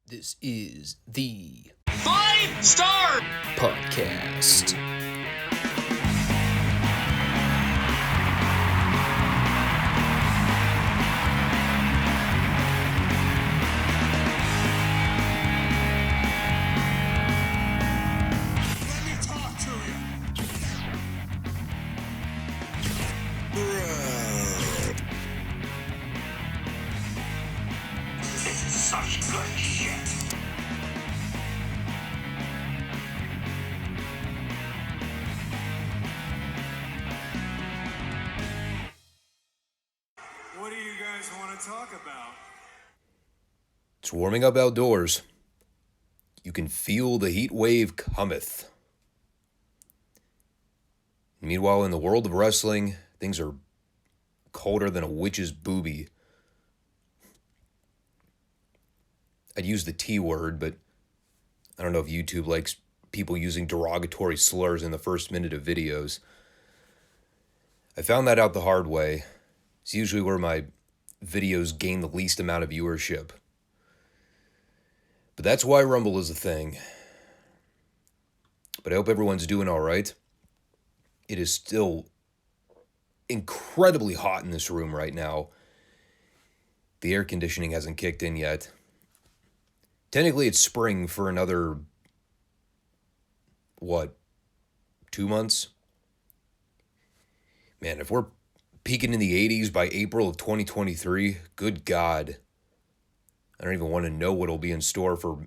This is the Five Starr Podcast. Such good shit. What do you guys want to talk about? It's warming up outdoors. You can feel the heat wave cometh. Meanwhile, in the world of wrestling, things are colder than a witch's boobie. I'd use the T word, but I don't know if YouTube likes people using derogatory slurs in the first minute of videos. I found that out the hard way. It's usually where my videos gain the least amount of viewership. But that's why Rumble is a thing. But I hope everyone's doing all right. It is still incredibly hot in this room right now. The air conditioning hasn't kicked in yet. Technically, it's spring for another, 2 months? Man, if we're peaking in the 80s by April of 2023, good God. I don't even want to know what'll be in store for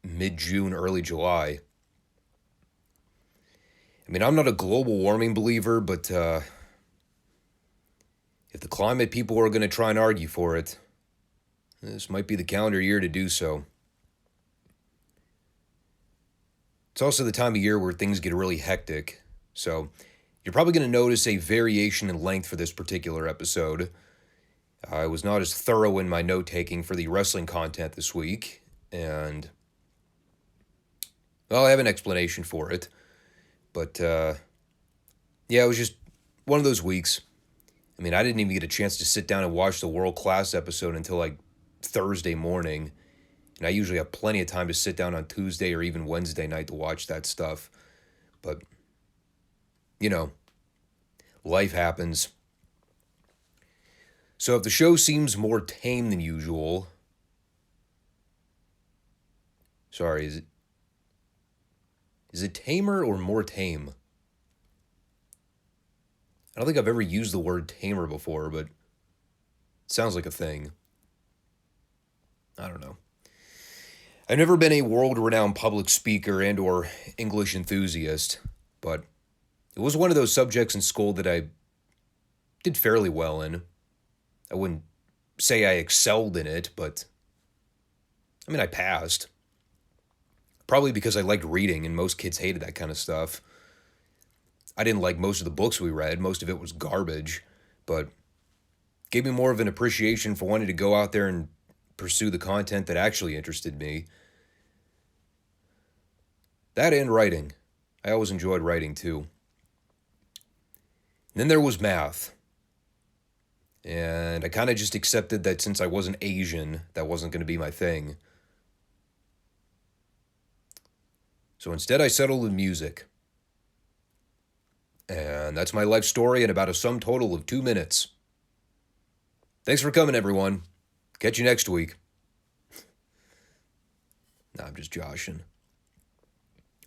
mid-June, early July. I mean, I'm not a global warming believer, but if the climate people are going to try and argue for it, this might be the calendar year to do so. It's also the time of year where things get really hectic, so you're probably going to notice a variation in length for this particular episode. I was not as thorough in my note-taking for the wrestling content this week, and, well, I have an explanation for it. But, yeah, it was just one of those weeks. I mean, I didn't even get a chance to sit down and watch the world-class episode until, Thursday morning. And I usually have plenty of time to sit down on Tuesday or even Wednesday night to watch that stuff. But, life happens. So if the show seems more tame than usual... Sorry, is it tamer or more tame? I don't think I've ever used the word tamer before, but it sounds like a thing. I don't know. I've never been a world-renowned public speaker and or English enthusiast, but it was one of those subjects in school that I did fairly well in. I wouldn't say I excelled in it, but I passed. Probably because I liked reading, and most kids hated that kind of stuff. I didn't like most of the books we read. Most of it was garbage, but gave me more of an appreciation for wanting to go out there and pursue the content that actually interested me. That and writing. I always enjoyed writing too. And then there was math. And I kind of just accepted that since I wasn't Asian, that wasn't going to be my thing. So instead I settled with music. And that's my life story in about a sum total of 2 minutes. Thanks for coming, everyone. Catch you next week. Nah, I'm just joshing.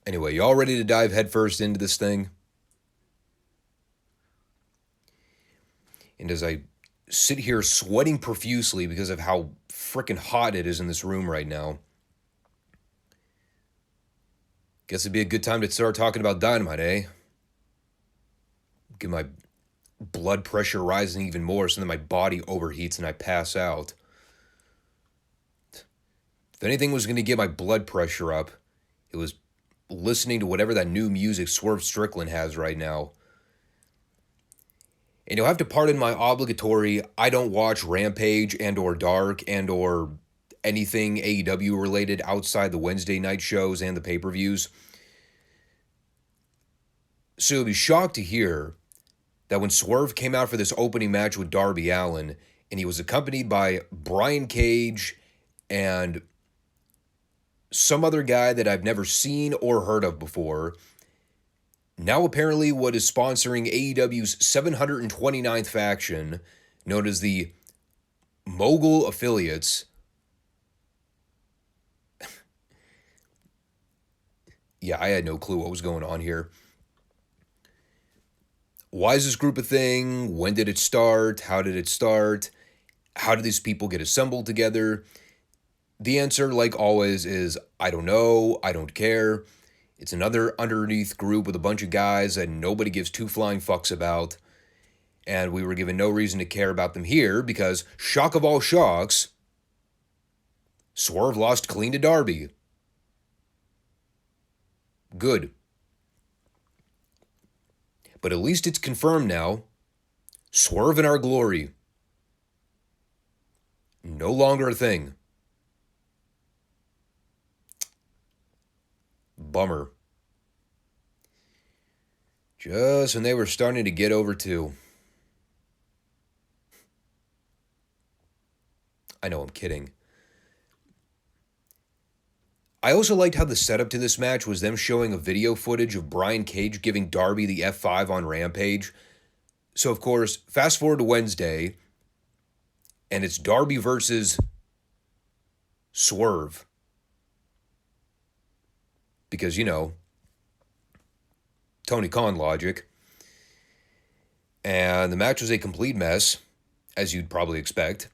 Anyway, y'all ready to dive headfirst into this thing? And as I sit here sweating profusely because of how frickin' hot it is in this room right now, guess it'd be a good time to start talking about Dynamite, eh? Get my blood pressure rising even more so that my body overheats and I pass out. If anything was going to get my blood pressure up, it was listening to whatever that new music Swerve Strickland has right now. And you'll have to pardon my obligatory, I don't watch Rampage and or Dark and or anything AEW related outside the Wednesday night shows and the pay-per-views. So you'll be shocked to hear that when Swerve came out for this opening match with Darby Allin, and he was accompanied by Brian Cage and some other guy that I've never seen or heard of before. Now apparently what is sponsoring AEW's 729th faction, known as the Mogul Affiliates. Yeah, I had no clue what was going on here. Why is this group a thing? When did it start? How did it start? How did these people get assembled together? The answer, like always, is I don't know. I don't care. It's another underneath group with a bunch of guys that nobody gives two flying fucks about. And we were given no reason to care about them here because, shock of all shocks, Swerve lost clean to Darby. Good. But at least it's confirmed now. Swerve in our glory. No longer a thing. Bummer. Just when they were starting to get over too. I know, I'm kidding. I also liked how the setup to this match was them showing a video footage of Brian Cage giving Darby the F5 on Rampage. So, of course, fast forward to Wednesday, and it's Darby versus Swerve. Because, you know, Tony Khan logic. And the match was a complete mess, as you'd probably expect.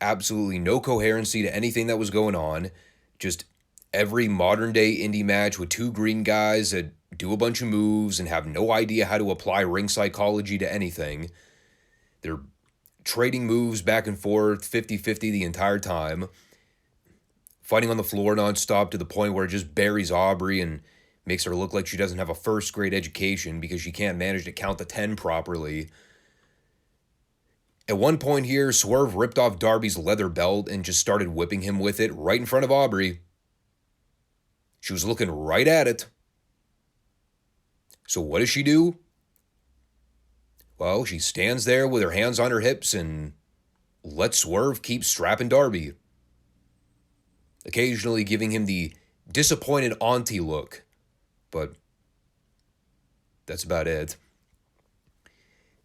Absolutely no coherency to anything that was going on. Just every modern-day indie match with two green guys that do a bunch of moves and have no idea how to apply ring psychology to anything. They're trading moves back and forth, 50-50 the entire time. Fighting on the floor nonstop to the point where it just buries Aubrey and makes her look like she doesn't have a first-grade education because she can't manage to count to 10 properly. At one point here, Swerve ripped off Darby's leather belt and just started whipping him with it right in front of Aubrey. She was looking right at it. So what does she do? Well, she stands there with her hands on her hips and lets Swerve keep strapping Darby. Occasionally giving him the disappointed auntie look. But that's about it.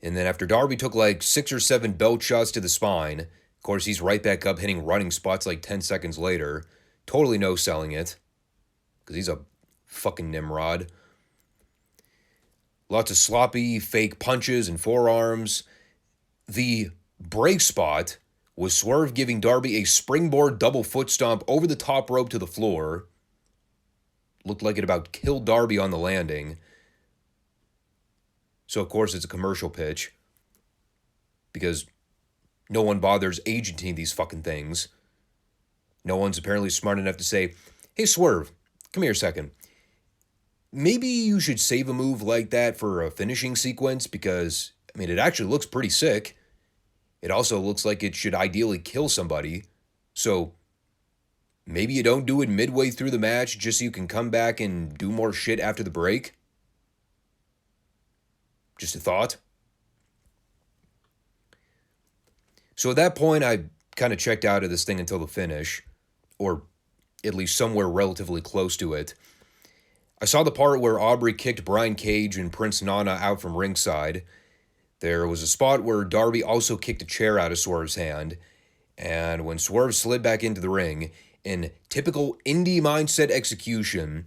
And then after Darby took like 6 or 7 belt shots to the spine, of course he's right back up hitting running spots like 10 seconds later. Totally no-selling it. Because he's a fucking Nimrod. Lots of sloppy, fake punches and forearms. The break spot was Swerve giving Darby a springboard double foot stomp over the top rope to the floor. Looked like it about killed Darby on the landing. So, of course, it's a commercial pitch. Because no one bothers agenting these fucking things. No one's apparently smart enough to say, hey, Swerve, come here a second. Maybe you should save a move like that for a finishing sequence because, I mean, it actually looks pretty sick. It also looks like it should ideally kill somebody. So maybe you don't do it midway through the match just so you can come back and do more shit after the break. Just a thought. So at that point, I kind of checked out of this thing until the finish, or at least somewhere relatively close to it. I saw the part where Aubrey kicked Brian Cage and Prince Nana out from ringside. There was a spot where Darby also kicked a chair out of Swerve's hand, and when Swerve slid back into the ring, in typical indie mindset execution,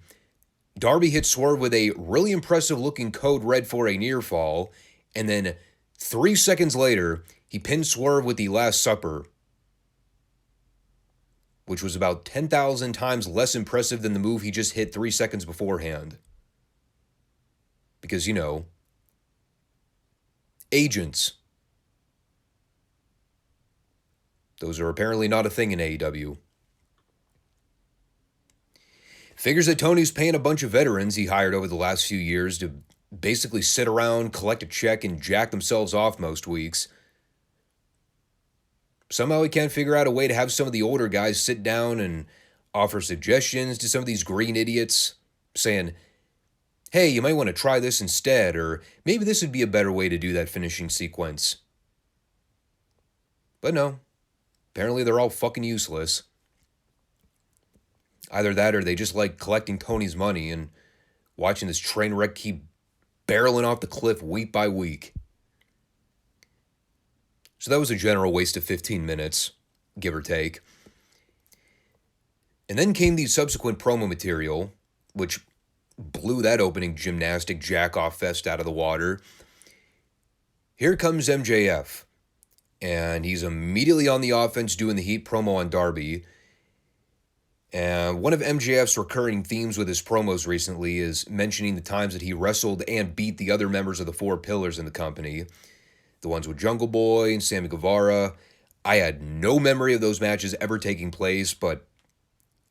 Darby hit Swerve with a really impressive looking code red for a near fall, and then 3 seconds later, he pinned Swerve with the Last Supper, which was about 10,000 times less impressive than the move he just hit 3 seconds beforehand. Because, you know, agents. Those are apparently not a thing in AEW. Figures that Tony's paying a bunch of veterans he hired over the last few years to basically sit around, collect a check, and jack themselves off most weeks. Somehow he can't figure out a way to have some of the older guys sit down and offer suggestions to some of these green idiots, saying, hey, you might want to try this instead, or maybe this would be a better way to do that finishing sequence. But no, apparently they're all fucking useless. Either that or they just like collecting Tony's money and watching this train wreck keep barreling off the cliff week by week. So that was a general waste of 15 minutes, give or take. And then came the subsequent promo material, which blew that opening gymnastic jack-off fest out of the water. Here comes MJF, and he's immediately on the offense doing the heat promo on Darby. And one of MJF's recurring themes with his promos recently is mentioning the times that he wrestled and beat the other members of the Four Pillars in the company. The ones with Jungle Boy and Sammy Guevara. I had no memory of those matches ever taking place, but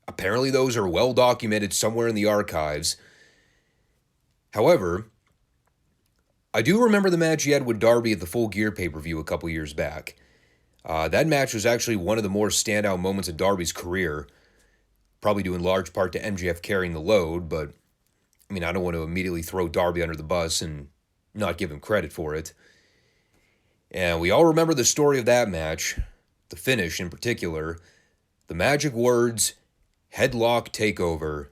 apparently those are well documented somewhere in the archives. However, I do remember the match he had with Darby at the Full Gear pay-per-view a couple years back. That match was actually one of the more standout moments of Darby's career, probably due in large part to MJF carrying the load, but I mean, I don't want to immediately throw Darby under the bus and not give him credit for it. And we all remember the story of that match, the finish in particular, the magic words, headlock takeover.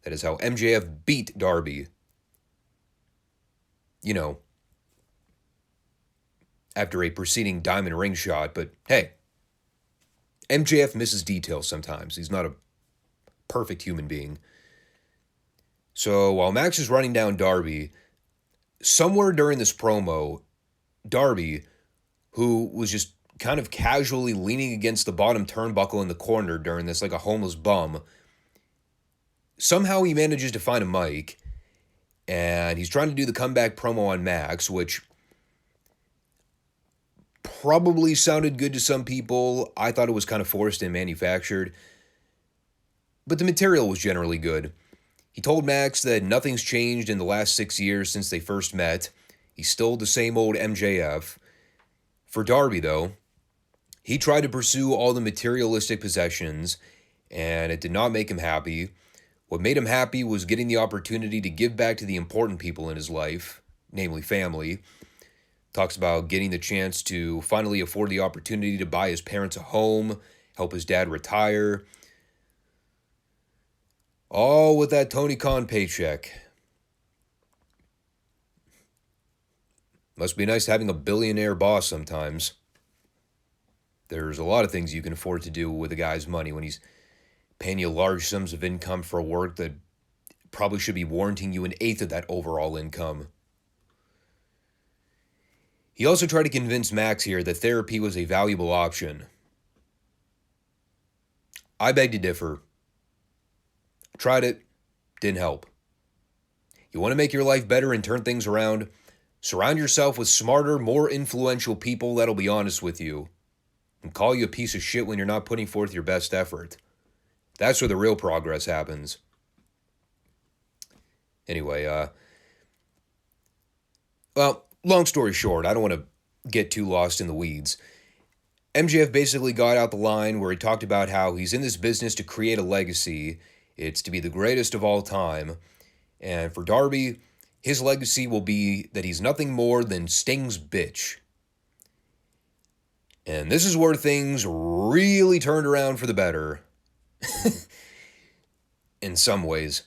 That is how MJF beat Darby. You know, after a preceding diamond ring shot, but hey, MJF misses details sometimes. He's not a perfect human being. So while Max is running down Darby, somewhere during this promo, Darby, who was just kind of casually leaning against the bottom turnbuckle in the corner during this like a homeless bum, somehow he manages to find a mic, and he's trying to do the comeback promo on Max, which probably sounded good to some people. I thought it was kind of forced and manufactured, but the material was generally good. He told Max that nothing's changed in the last 6 years since they first met. He's still the same old MJF. For Darby, though, he tried to pursue all the materialistic possessions, and it did not make him happy. What made him happy was getting the opportunity to give back to the important people in his life, namely family. Talks about getting the chance to finally afford the opportunity to buy his parents a home, help his dad retire. All with that Tony Khan paycheck. Must be nice having a billionaire boss sometimes. There's a lot of things you can afford to do with a guy's money when he's paying you large sums of income for work that probably should be warranting you an eighth of that overall income. He also tried to convince Max here that therapy was a valuable option. I beg to differ. I tried it, didn't help. You want to make your life better and turn things around? Surround yourself with smarter, more influential people that'll be honest with you and call you a piece of shit when you're not putting forth your best effort. That's where the real progress happens. Anyway, well, long story short, I don't want to get too lost in the weeds. MJF basically got out the line where he talked about how he's in this business to create a legacy. It's to be the greatest of all time. And for Darby, his legacy will be that he's nothing more than Sting's bitch. And this is where things really turned around for the better. In some ways.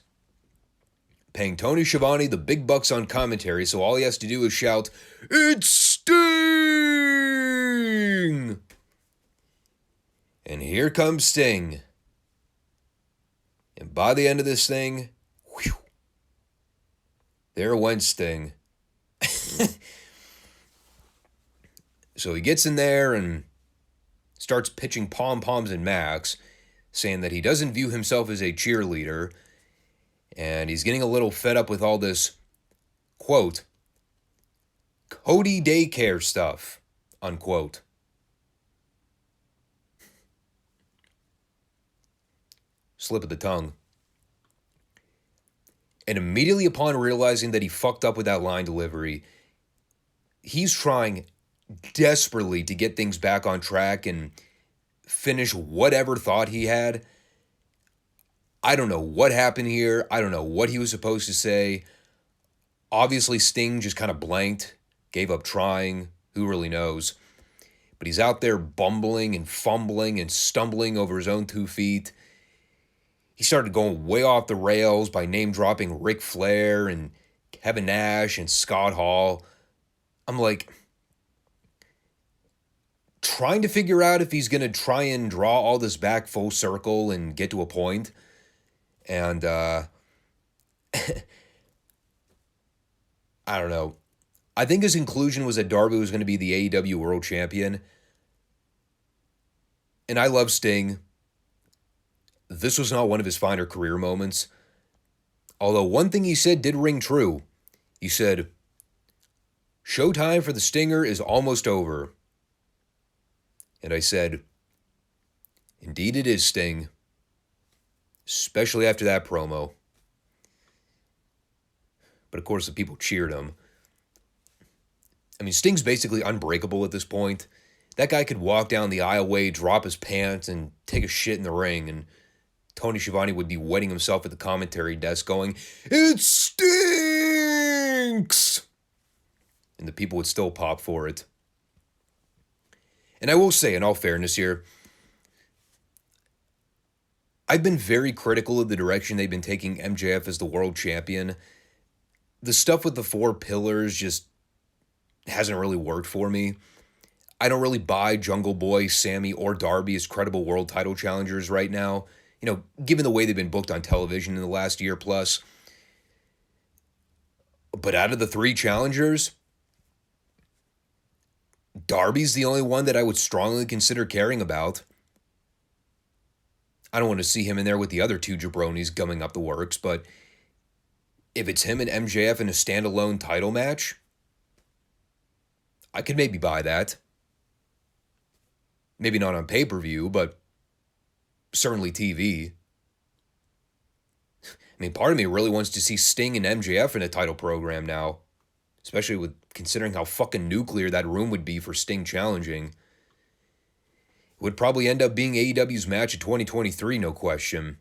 Paying Tony Schiavone the big bucks on commentary, so all he has to do is shout, "It's Sting!" And here comes Sting. And by the end of this thing, whew, there went Sting. So he gets in there and starts pitching pom-poms at Max, saying that he doesn't view himself as a cheerleader, and he's getting a little fed up with all this, quote, Cody Daycare stuff, unquote. Slip of the tongue. And immediately upon realizing that he fucked up with that line delivery, he's trying desperately to get things back on track and finish whatever thought he had. I don't know what happened here. I don't know what he was supposed to say. Obviously, Sting just kind of blanked, gave up trying. Who really knows? But he's out there bumbling and fumbling and stumbling over his own 2 feet. he started going way off the rails by name-dropping Ric Flair and Kevin Nash and Scott Hall. I'm like, trying to figure out if he's going to try and draw all this back full circle and get to a point. And, I don't know. I think his conclusion was that Darby was going to be the AEW World Champion. And I love Sting. This was not one of his finer career moments. Although one thing he said did ring true. He said, "Showtime for the Stinger is almost over." And I said, "Indeed it is, Sting." Especially after that promo. But of course the people cheered him. I mean, Sting's basically unbreakable at this point. That guy could walk down the aisleway, drop his pants, and take a shit in the ring, and Tony Schiavone would be wetting himself at the commentary desk going, "It stinks!" And the people would still pop for it. And I will say, in all fairness here, I've been very critical of the direction they've been taking MJF as the world champion. The stuff with the 4 pillars just hasn't really worked for me. I don't really buy Jungle Boy, Sammy, or Darby as credible world title challengers right now. You know, given the way they've been booked on television in the last year plus. But out of the 3 challengers, Darby's the only one that I would strongly consider caring about. I don't want to see him in there with the other 2 jabronis gumming up the works, but if it's him and MJF in a standalone title match, I could maybe buy that. Maybe not on pay-per-view, but certainly TV. I mean, part of me really wants to see Sting and MJF in a title program now, especially with considering how fucking nuclear that room would be for Sting challenging. It would probably end up being AEW's match of 2023, no question.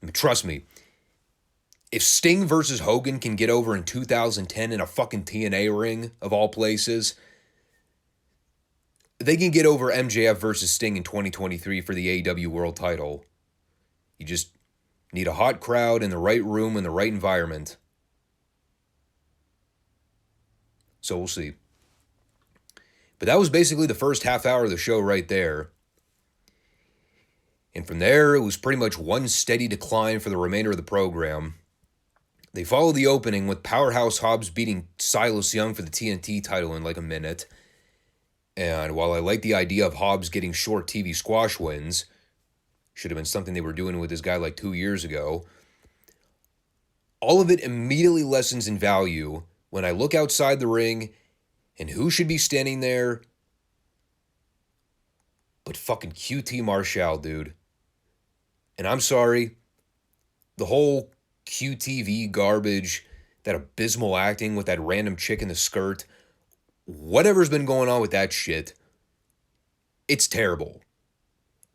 I mean, trust me, if Sting versus Hogan can get over in 2010 in a fucking TNA ring, of all places, they can get over MJF versus Sting in 2023 for the AEW World title. You just need a hot crowd in the right room in the right environment. So we'll see. But that was basically the first half hour of the show right there. And from there, it was pretty much one steady decline for the remainder of the program. They followed the opening with Powerhouse Hobbs beating Silas Young for the TNT title in like a minute. And while I like the idea of Hobbs getting short TV squash wins, should have been something they were doing with this guy like 2 years ago, all of it immediately lessens in value when I look outside the ring and who should be standing there but fucking QT Marshall, dude. And I'm sorry, the whole QTV garbage, that abysmal acting with that random chick in the skirt, whatever's been going on with that shit, it's terrible.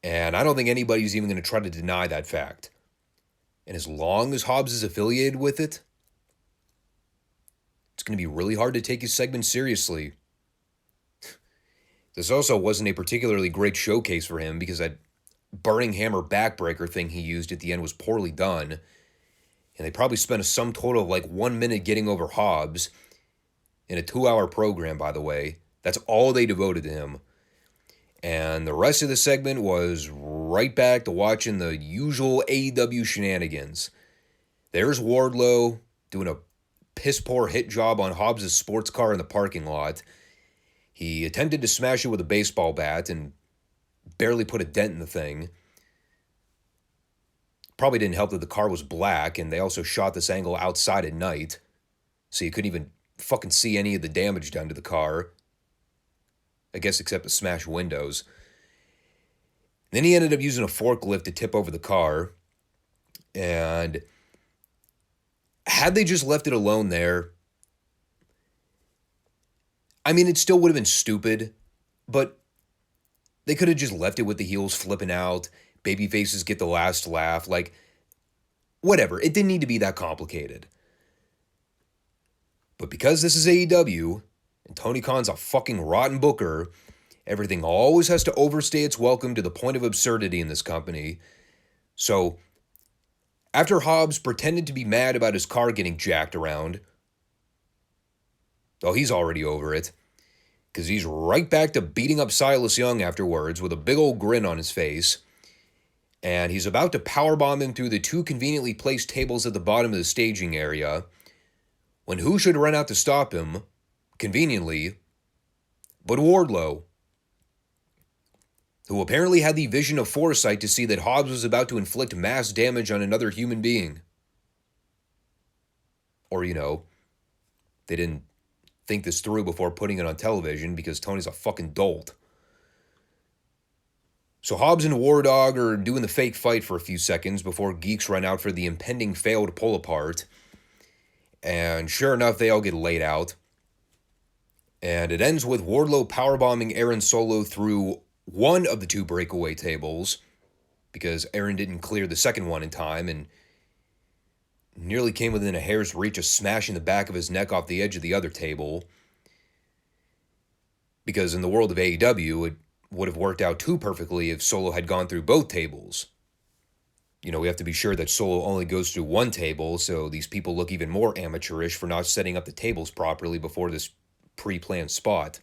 And I don't think anybody's even going to try to deny that fact. And as long as Hobbs is affiliated with it, it's going to be really hard to take his segment seriously. This also wasn't a particularly great showcase for him because that burning hammer backbreaker thing he used at the end was poorly done. And they probably spent a sum total of like 1 minute getting over Hobbs in a 2-hour program, by the way. That's all they devoted to him. And the rest of the segment was right back to watching the usual AEW shenanigans. There's Wardlow doing a piss-poor hit job on Hobbs' sports car in the parking lot. He attempted to smash it with a baseball bat and barely put a dent in the thing. Probably didn't help that the car was black, and they also shot this angle outside at night, so you couldn't even fucking see any of the damage done to the car. I guess except the smashed windows. Then he ended up using a forklift to tip over the car, and had they just left it alone there, I mean, it still would have been stupid, but they could have just left it with the heels flipping out, baby faces get the last laugh, like, whatever. It didn't need to be that complicated. But because this is AEW, and Tony Khan's a fucking rotten booker, Everything always has to overstay its welcome to the point of absurdity in this company. So, after Hobbs pretended to be mad about his car getting jacked around, well, he's already over it, because he's right back to beating up Silas Young afterwards with a big old grin on his face, and he's about to powerbomb him through the two conveniently placed tables at the bottom of the staging area, when who should run out to stop him, conveniently, but Wardlow, who apparently had the vision of foresight to see that Hobbs was about to inflict mass damage on another human being. Or, they didn't think this through before putting it on television because Tony's a fucking dolt. So Hobbs and War Dog are doing the fake fight for a few seconds before geeks run out for the impending failed pull apart. And sure enough, they all get laid out. And it ends with Wardlow powerbombing Aaron Solo through one of the two breakaway tables, because Aaron didn't clear the second one in time and nearly came within a hair's reach of smashing the back of his neck off the edge of the other table. Because in the world of AEW, it would have worked out too perfectly if Solo had gone through both tables. We have to be sure that Solo only goes through one table, so these people look even more amateurish for not setting up the tables properly before this pre-planned spot.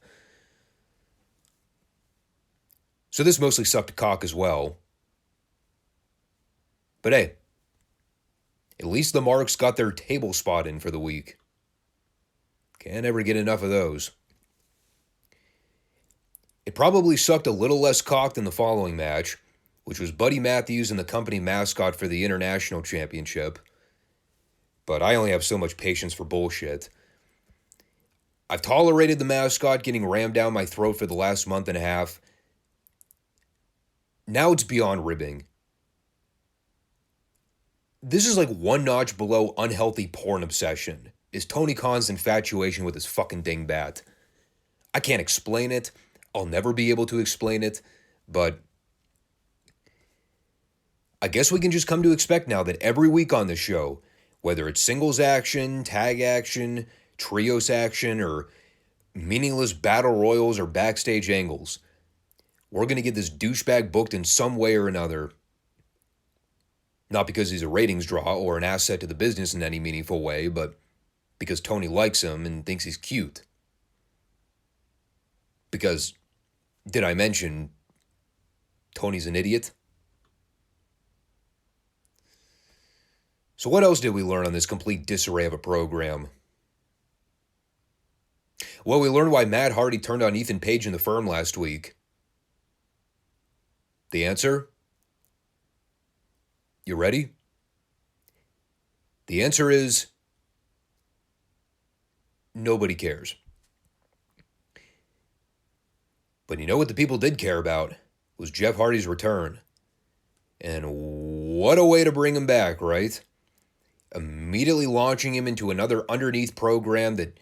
So this mostly sucked cock as well. But hey, at least the Marks got their table spot in for the week. Can't ever get enough of those. It probably sucked a little less cock than the following match, which was Buddy Matthews and the company mascot for the International Championship. But I only have so much patience for bullshit. I've tolerated the mascot getting rammed down my throat for the last month and a half. Now it's beyond ribbing. This is like one notch below unhealthy porn obsession, is Tony Khan's infatuation with his fucking dingbat. I can't explain it. I'll never be able to explain it, but I guess we can just come to expect now that every week on this show, whether it's singles action, tag action, trios action, or meaningless battle royals or backstage angles, we're going to get this douchebag booked in some way or another. Not because he's a ratings draw or an asset to the business in any meaningful way, but because Tony likes him and thinks he's cute. Because, did I mention, Tony's an idiot? So what else did we learn on this complete disarray of a program? Well, we learned why Matt Hardy turned on Ethan Page in the Firm last week. The answer? You ready? The answer is nobody cares. But you know what the people did care about was Jeff Hardy's return. And what a way to bring him back, right? Immediately launching him into another underneath program that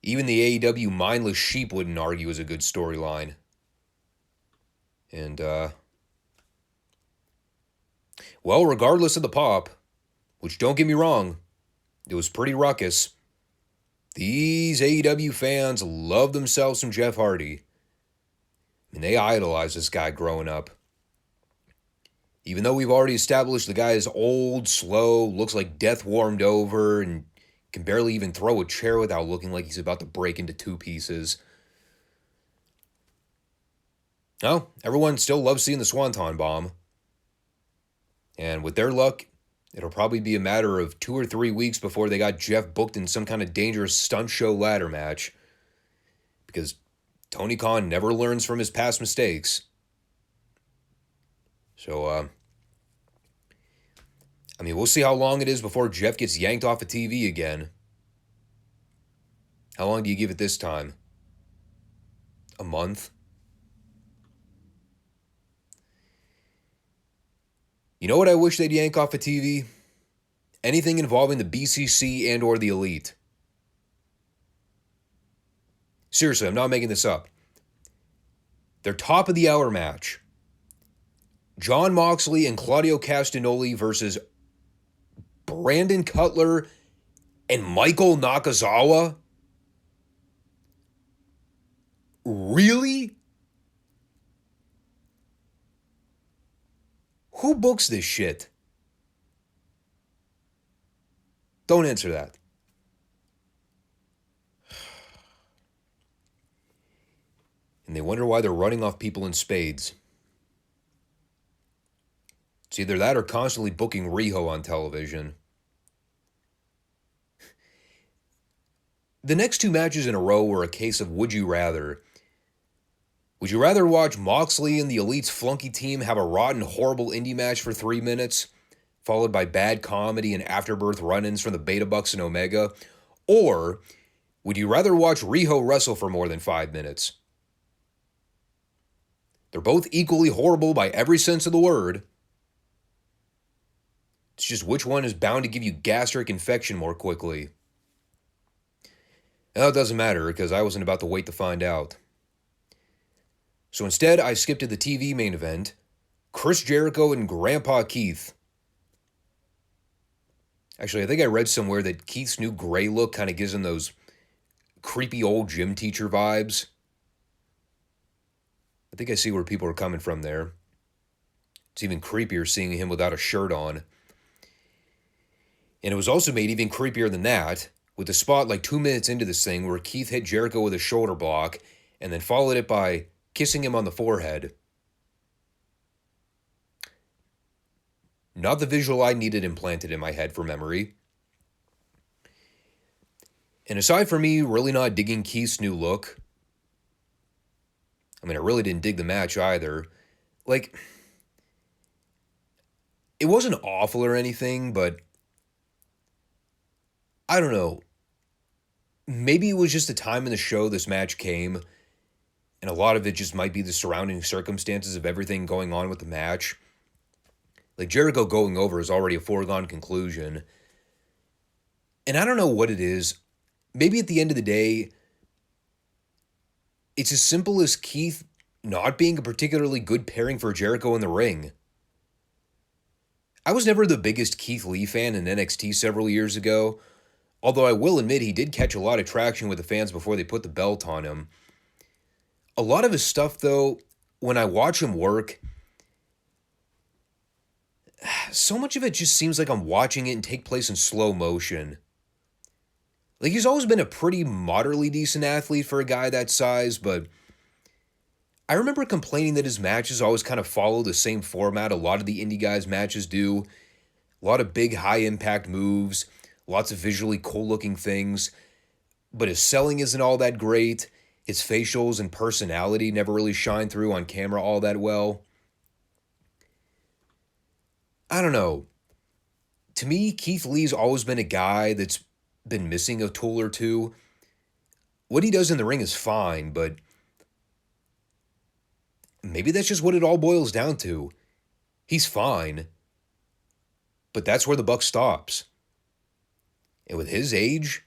even the AEW mindless sheep wouldn't argue is a good storyline. And, well, regardless of the pop, which don't get me wrong, it was pretty ruckus, these AEW fans love themselves some Jeff Hardy. And they idolize this guy growing up. Even though we've already established the guy is old, slow, looks like death warmed over, and can barely even throw a chair without looking like he's about to break into two pieces. No, everyone still loves seeing the Swanton Bomb. And with their luck, it'll probably be a matter of 2 or 3 weeks before they got Jeff booked in some kind of dangerous stunt show ladder match. Because Tony Khan never learns from his past mistakes. So, we'll see how long it is before Jeff gets yanked off of TV again. How long do you give it this time? A month? You know what I wish they'd yank off of TV? Anything involving the BCC and or the Elite. Seriously, I'm not making this up. Their top of the hour match. Jon Moxley and Claudio Castagnoli versus Brandon Cutler and Michael Nakazawa? Really? Who books this shit? Don't answer that. And they wonder why they're running off people in spades. It's either that or constantly booking Riho on television. The next two matches in a row were a case of would you rather. Would you rather watch Moxley and the Elite's flunky team have a rotten, horrible indie match for 3 minutes, followed by bad comedy and afterbirth run-ins from the Beta Bucks and Omega? Or would you rather watch Riho wrestle for more than 5 minutes? They're both equally horrible by every sense of the word. It's just which one is bound to give you gastric infection more quickly. Now, it doesn't matter because I wasn't about to wait to find out. So instead, I skipped to the TV main event, Chris Jericho and Grandpa Keith. Actually, I think I read somewhere that Keith's new gray look kind of gives him those creepy old gym teacher vibes. I think I see where people are coming from there. It's even creepier seeing him without a shirt on. And it was also made even creepier than that, with a spot like 2 minutes into this thing where Keith hit Jericho with a shoulder block and then followed it by kissing him on the forehead. Not the visual I needed implanted in my head for memory. And aside from me really not digging Keith's new look, I really didn't dig the match either. Like, it wasn't awful or anything, but I don't know. Maybe it was just the time in the show this match came, and a lot of it just might be the surrounding circumstances of everything going on with the match. Like, Jericho going over is already a foregone conclusion. And I don't know what it is. Maybe at the end of the day, it's as simple as Keith not being a particularly good pairing for Jericho in the ring. I was never the biggest Keith Lee fan in NXT several years ago, although I will admit he did catch a lot of traction with the fans before they put the belt on him. A lot of his stuff, though, when I watch him work, so much of it just seems like I'm watching it and take place in slow motion. Like, he's always been a pretty moderately decent athlete for a guy that size, but I remember complaining that his matches always kind of follow the same format a lot of the indie guys' matches do. A lot of big, high-impact moves, lots of visually cool-looking things, but his selling isn't all that great. His facials and personality never really shine through on camera all that well. I don't know. To me, Keith Lee's always been a guy that's been missing a tool or two. What he does in the ring is fine, but maybe that's just what it all boils down to. He's fine, but that's where the buck stops. And with his age,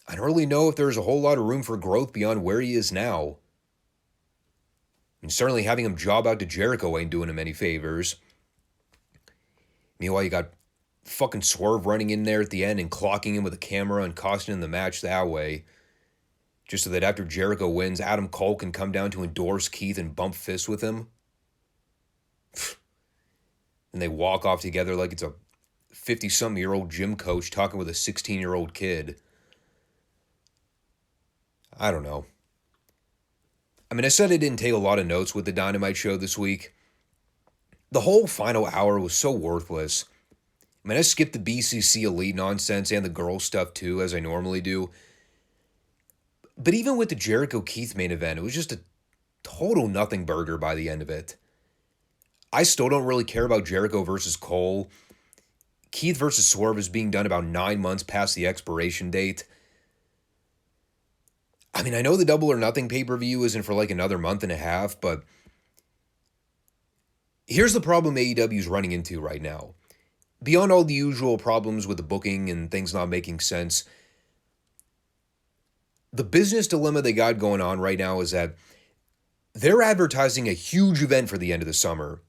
I don't really know if there's a whole lot of room for growth beyond where he is now. And certainly having him job out to Jericho ain't doing him any favors. Meanwhile, you got fucking Swerve running in there at the end and clocking him with a camera and costing him the match that way. Just so that after Jericho wins, Adam Cole can come down to endorse Keith and bump fists with him. And they walk off together like it's a 50-something-year-old gym coach talking with a 16-year-old kid. I don't know. I said I didn't take a lot of notes with the Dynamite show this week. The whole final hour was so worthless. I skipped the BCC Elite nonsense and the girl stuff too, as I normally do. But even with the Jericho-Keith main event, it was just a total nothing burger by the end of it. I still don't really care about Jericho versus Cole. Keith versus Swerve is being done about 9 months past the expiration date. I know the Double or Nothing pay-per-view isn't for like another month and a half, but here's the problem AEW's running into right now. Beyond all the usual problems with the booking and things not making sense, the business dilemma they got going on right now is that they're advertising a huge event for the end of the summer.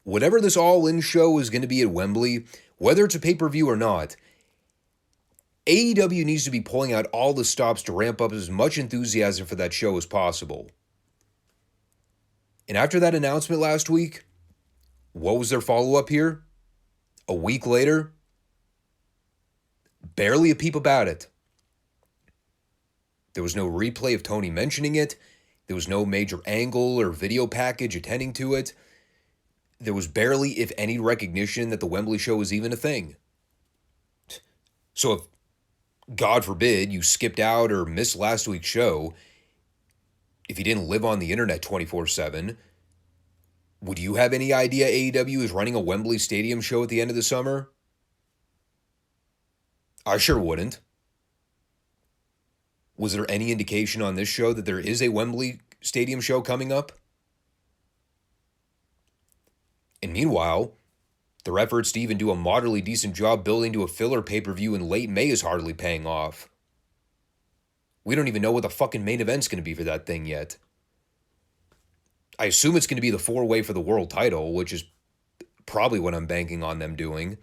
Whatever this all-in show is going to be at Wembley, whether it's a pay-per-view or not, AEW needs to be pulling out all the stops to ramp up as much enthusiasm for that show as possible. And after that announcement last week, What was their follow-up here? A week later? Barely a peep about it. There was no replay of Tony mentioning it. There was no major angle or video package attending to it. There was barely, if any, recognition that the Wembley show was even a thing. So if, God forbid, you skipped out or missed last week's show, if you didn't live on the internet 24/7, would you have any idea AEW is running a Wembley Stadium show at the end of the summer? I sure wouldn't. Was there any indication on this show that there is a Wembley Stadium show coming up? And meanwhile, their efforts to even do a moderately decent job building to a filler pay-per-view in late May is hardly paying off. We don't even know what the fucking main event's going to be for that thing yet. I assume it's going to be the 4-way for the world title, which is probably what I'm banking on them doing.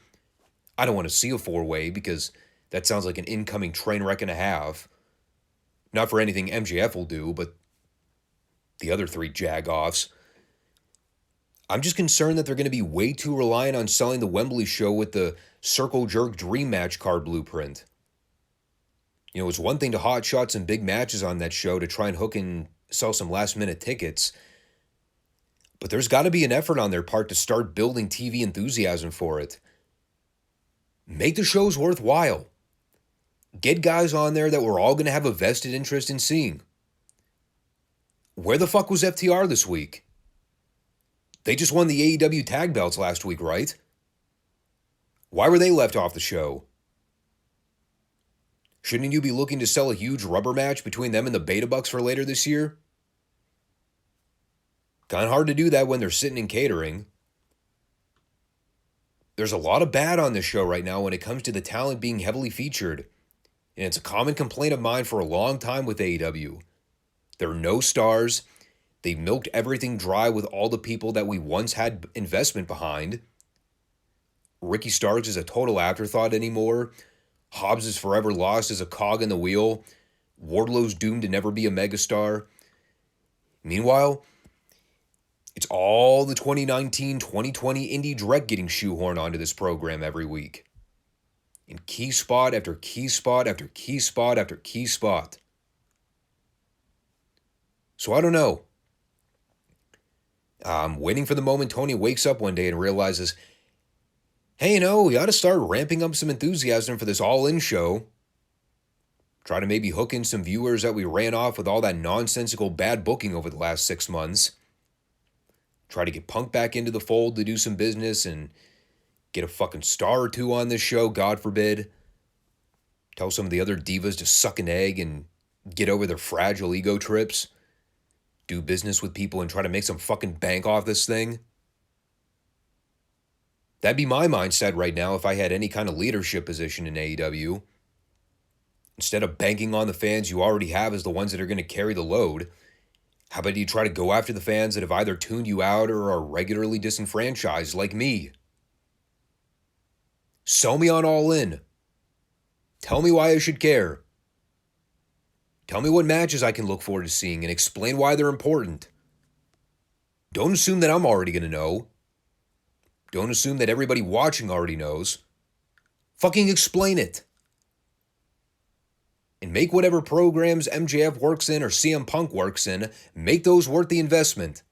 I don't want to see a 4-way because that sounds like an incoming train wreck and a half. Not for anything MJF will do, but the other 3 jag-offs. I'm just concerned that they're going to be way too reliant on selling the Wembley show with the circle jerk dream match card blueprint. You know, it's one thing to hot shot some big matches on that show to try and hook and sell some last-minute tickets, but there's got to be an effort on their part to start building TV enthusiasm for it. Make the shows worthwhile. Get guys on there that we're all going to have a vested interest in seeing. Where the fuck was FTR this week? They just won the AEW tag belts last week, right? Why were they left off the show? Shouldn't you be looking to sell a huge rubber match between them and the Beta Bucks for later this year? Kind of hard to do that when they're sitting in catering. There's a lot of bad on this show right now when it comes to the talent being heavily featured. And it's a common complaint of mine for a long time with AEW. There are no stars. They milked everything dry with all the people that we once had investment behind. Ricky Starks is a total afterthought anymore. Hobbs is forever lost as a cog in the wheel. Wardlow's doomed to never be a megastar. Meanwhile, it's all the 2019-2020 indie direct getting shoehorned onto this program every week. In key spot after key spot after key spot after key spot. So I don't know. I'm waiting for the moment Tony wakes up one day and realizes, hey, you know, we ought to start ramping up some enthusiasm for this all-in show. Try to maybe hook in some viewers that we ran off with all that nonsensical bad booking over the last 6 months. Try to get Punk back into the fold to do some business and get a fucking star or 2 on this show, God forbid. Tell some of the other divas to suck an egg and get over their fragile ego trips. Do business with people and try to make some fucking bank off this thing. That'd be my mindset right now if I had any kind of leadership position in AEW. Instead of banking on the fans you already have as the ones that are going to carry the load, how about you try to go after the fans that have either tuned you out or are regularly disenfranchised like me? Sell me on All In. Tell me why I should care. Tell me what matches I can look forward to seeing and explain why they're important. Don't assume that I'm already going to know. Don't assume that everybody watching already knows. Fucking explain it. And make whatever programs MJF works in or CM Punk works in, make those worth the investment.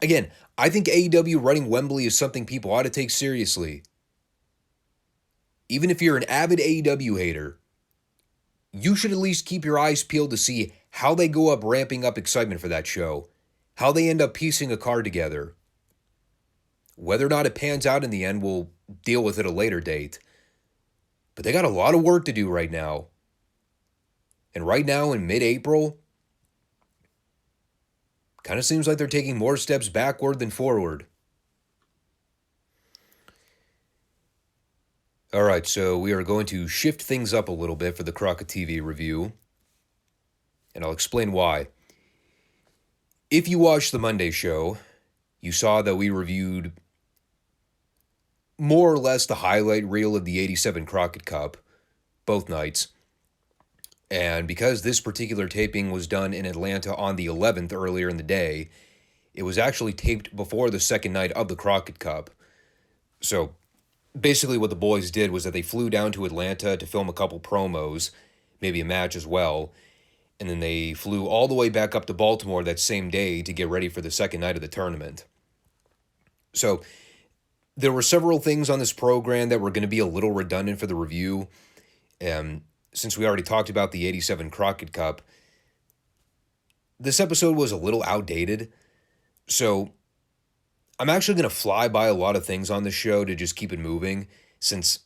Again, I think AEW running Wembley is something people ought to take seriously. Even if you're an avid AEW hater, you should at least keep your eyes peeled to see how they go up ramping up excitement for that show, how they end up piecing a card together. Whether or not it pans out in the end, we'll deal with at a later date. But they got a lot of work to do right now. And right now in mid-April, kind of seems like they're taking more steps backward than forward. All right, so we are going to shift things up a little bit for the Crockett TV review, and I'll explain why. If you watched the Monday show, you saw that we reviewed more or less the highlight reel of the 87 Crockett Cup, both nights. And because this particular taping was done in Atlanta on the 11th earlier in the day, it was actually taped before the second night of the Crockett Cup. So basically what the boys did was that they flew down to Atlanta to film a couple promos, maybe a match as well, and then they flew all the way back up to Baltimore that same day to get ready for the second night of the tournament. So there were several things on this program that were going to be a little redundant for the review. Since we already talked about the 87 Crockett Cup, this episode was a little outdated. So I'm actually going to fly by a lot of things on this show to just keep it moving, since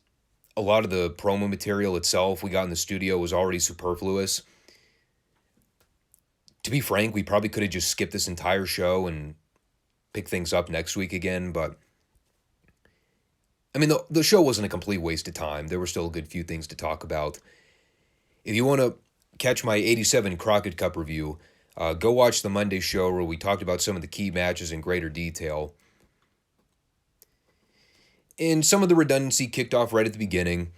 a lot of the promo material itself we got in the studio was already superfluous. To be frank, we probably could have just skipped this entire show and picked things up next week again, but I mean, the show wasn't a complete waste of time. There were still a good few things to talk about. If you want to catch my 87 Crockett Cup review, go watch the Monday show where we talked about some of the key matches in greater detail. And some of the redundancy kicked off right at the beginning.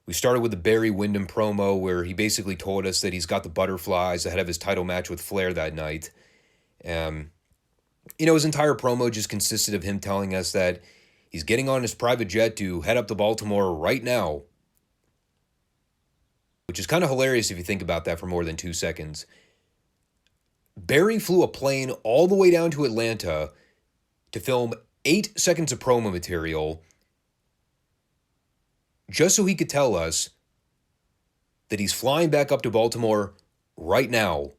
We started with the Barry Windham promo where he basically told us that he's got the butterflies ahead of his title match with Flair that night. His entire promo just consisted of him telling us that he's getting on his private jet to head up to Baltimore right now. Which is kind of hilarious if you think about that for more than 2 seconds. Barry flew a plane all the way down to Atlanta to film 8 seconds of promo material just so he could tell us that he's flying back up to Baltimore right now.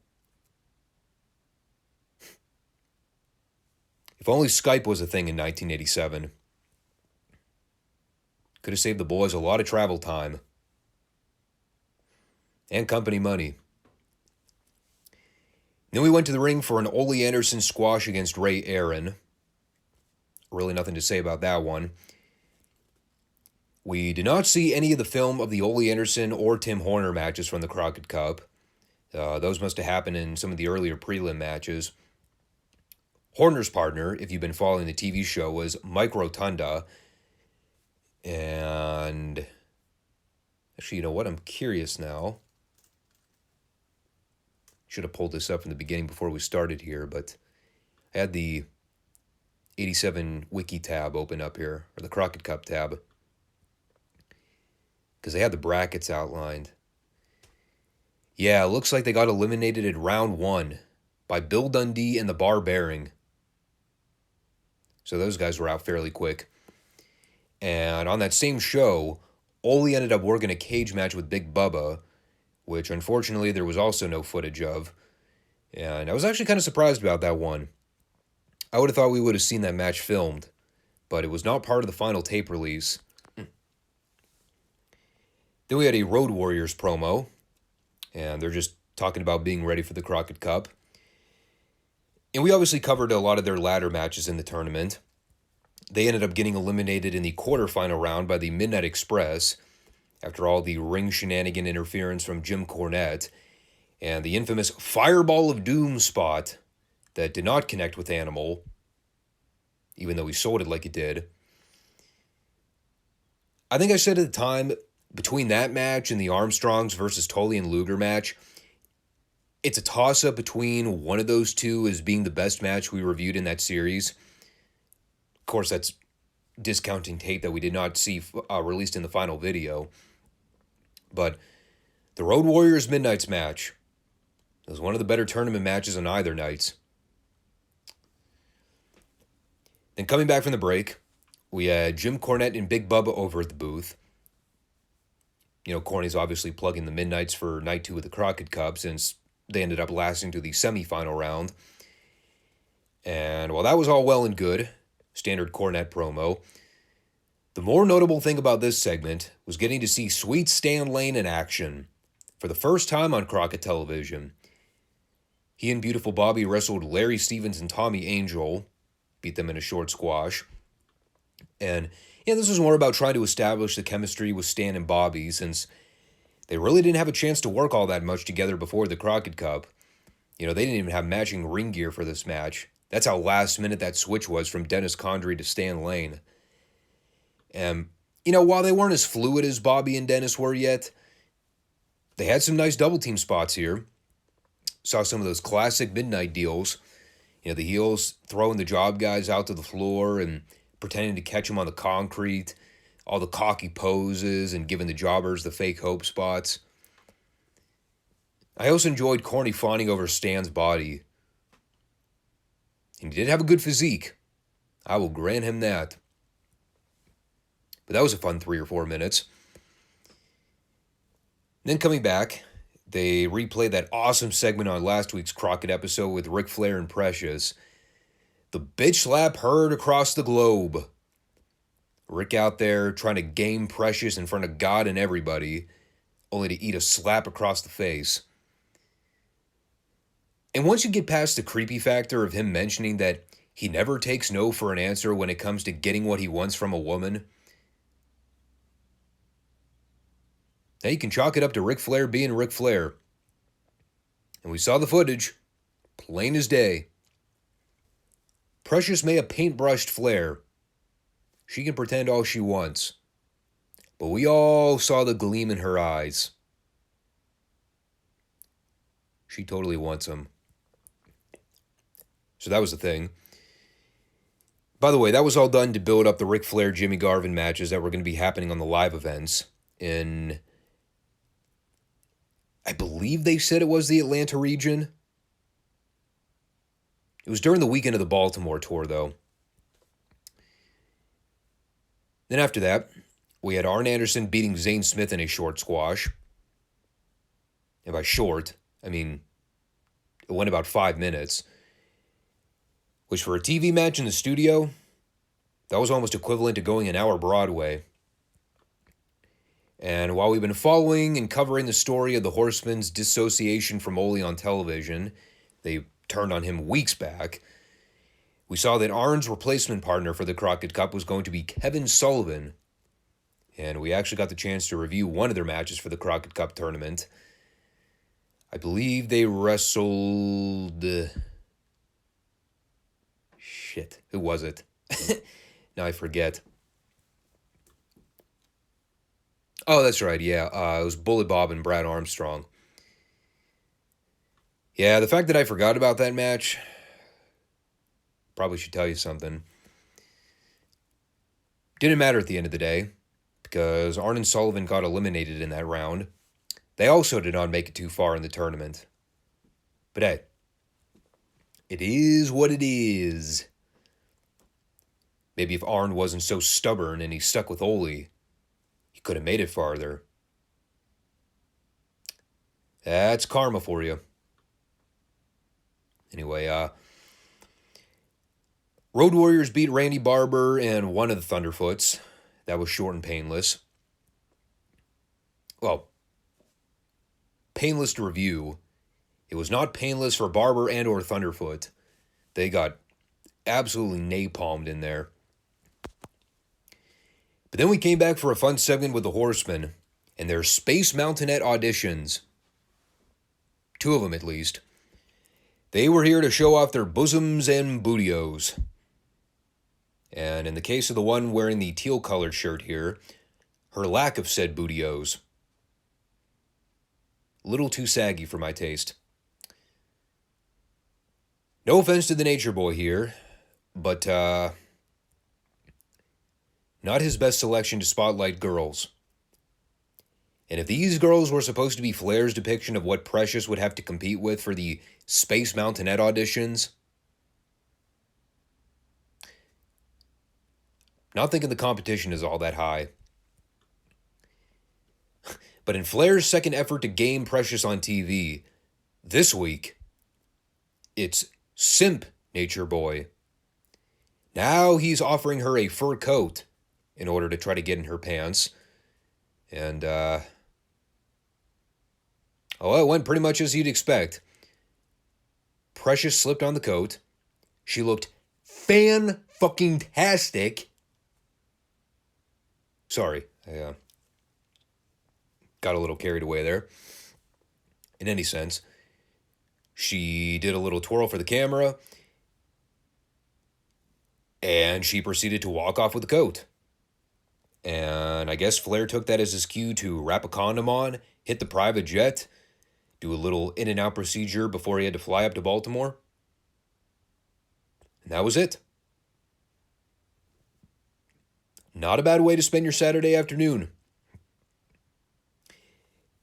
If only Skype was a thing in 1987. Could have saved the boys a lot of travel time. And company money. Then we went to the ring for an Ole Anderson squash against Ray Aaron. Really nothing to say about that one. We did not see any of the film of the Ole Anderson or Tim Horner matches from the Crockett Cup. Those must have happened in some of the earlier prelim matches. Horner's partner, if you've been following the TV show, was Mike Rotunda. And actually, you know what? I'm curious now. Should have pulled this up from the beginning before we started here, but I had the 87 Wiki tab open up here, or the Crockett Cup tab, because they had the brackets outlined. Yeah, it looks like they got eliminated in round 1 by Bill Dundee and the Barbarian. So those guys were out fairly quick. And on that same show, Ole ended up working a cage match with Big Bubba, which unfortunately there was also no footage of. And I was actually kind of surprised about that one. I would have thought we would have seen that match filmed, but it was not part of the final tape release. Then we had a Road Warriors promo, and they're just talking about being ready for the Crockett Cup. And we obviously covered a lot of their ladder matches in the tournament. They ended up getting eliminated in the quarterfinal round by the Midnight Express, after all the ring shenanigan interference from Jim Cornette, and the infamous Fireball of Doom spot that did not connect with Animal, even though he sold it like it did. I think I said at the time, between that match and the Armstrongs versus Tully and Luger match, it's a toss-up between one of those two as being the best match we reviewed in that series. Of course, that's discounting tape that we did not see released in the final video. But the Road Warriors Midnights match was one of the better tournament matches on either nights. Then coming back from the break, we had Jim Cornette and Big Bubba over at the booth. You know, Corny's obviously plugging the Midnights for night 2 of the Crockett Cup, since they ended up lasting to the semifinal round. And while that was all well and good, standard Cornette promo, the more notable thing about this segment was getting to see Sweet Stan Lane in action for the first time on Crockett television. He and Beautiful Bobby wrestled Larry Stevens and Tommy Angel, beat them in a short squash. And yeah, this was more about trying to establish the chemistry with Stan and Bobby, since they really didn't have a chance to work all that much together before the Crockett Cup. You know, they didn't even have matching ring gear for this match. That's how last minute that switch was from Dennis Condrey to Stan Lane. And, you know, while they weren't as fluid as Bobby and Dennis were yet, they had some nice double team spots here. Saw some of those classic midnight deals. You know, the heels throwing the job guys out to the floor and pretending to catch them on the concrete, all the cocky poses and giving the jobbers the fake hope spots. I also enjoyed Corny fawning over Stan's body. And he did have a good physique. I will grant him that. But that was a fun 3 or 4 minutes. Then coming back, they replayed that awesome segment on last week's Crockett episode with Ric Flair and Precious. The bitch slap heard across the globe. Rick out there trying to game Precious in front of God and everybody, only to eat a slap across the face. And once you get past the creepy factor of him mentioning that he never takes no for an answer when it comes to getting what he wants from a woman, now you can chalk it up to Ric Flair being Ric Flair. And we saw the footage, plain as day. Precious may have paintbrushed Flair. She can pretend all she wants. But we all saw the gleam in her eyes. She totally wants him. So that was the thing. By the way, that was all done to build up the Ric Flair Jimmy Garvin matches that were going to be happening on the live events in, I believe they said it was the Atlanta region. It was during the weekend of the Baltimore tour, though. Then after that, we had Arn Anderson beating Zane Smith in a short squash. And by short, I mean, it went about 5 minutes. Which for a TV match in the studio, that was almost equivalent to going an hour Broadway. And while we've been following and covering the story of the Horsemen's dissociation from Ole on television, they turned on him weeks back, we saw that Arn's replacement partner for the Crockett Cup was going to be Kevin Sullivan. And we actually got the chance to review one of their matches for the Crockett Cup tournament. I believe they wrestled... Shit, who was it? Now I forget. Oh, that's right, yeah. It was Bullet Bob and Brad Armstrong. Yeah, the fact that I forgot about that match probably should tell you something. Didn't matter at the end of the day, because Arn and Sullivan got eliminated in that round. They also did not make it too far in the tournament. But hey, it is what it is. Maybe if Arn wasn't so stubborn and he stuck with Ole, he could have made it farther. That's karma for you. Anyway, Road Warriors beat Randy Barber and one of the Thunderfoots. That was short and painless. Well, painless to review. It was not painless for Barber and or Thunderfoot. They got absolutely napalmed in there. But then we came back for a fun segment with the Horsemen and their Space Mountainette auditions. 2 of them at least. They were here to show off their bosoms and bootios. And in the case of the one wearing the teal-colored shirt here, her lack of said bootios. Little too saggy for my taste. No offense to the Nature Boy here, but not his best selection to spotlight girls. And if these girls were supposed to be Flair's depiction of what Precious would have to compete with for the Space Mountainette auditions, not thinking the competition is all that high. But in Flair's second effort to game Precious on TV, this week, it's Simp Nature Boy. Now he's offering her a fur coat in order to try to get in her pants. And, it went pretty much as you'd expect. Precious slipped on the coat. She looked fan-fucking-tastic. Sorry, I got a little carried away there. In any sense, she did a little twirl for the camera, and she proceeded to walk off with the coat. And I guess Flair took that as his cue to wrap a condom on, hit the private jet, do a little in-and-out procedure before he had to fly up to Baltimore. And that was it. Not a bad way to spend your Saturday afternoon.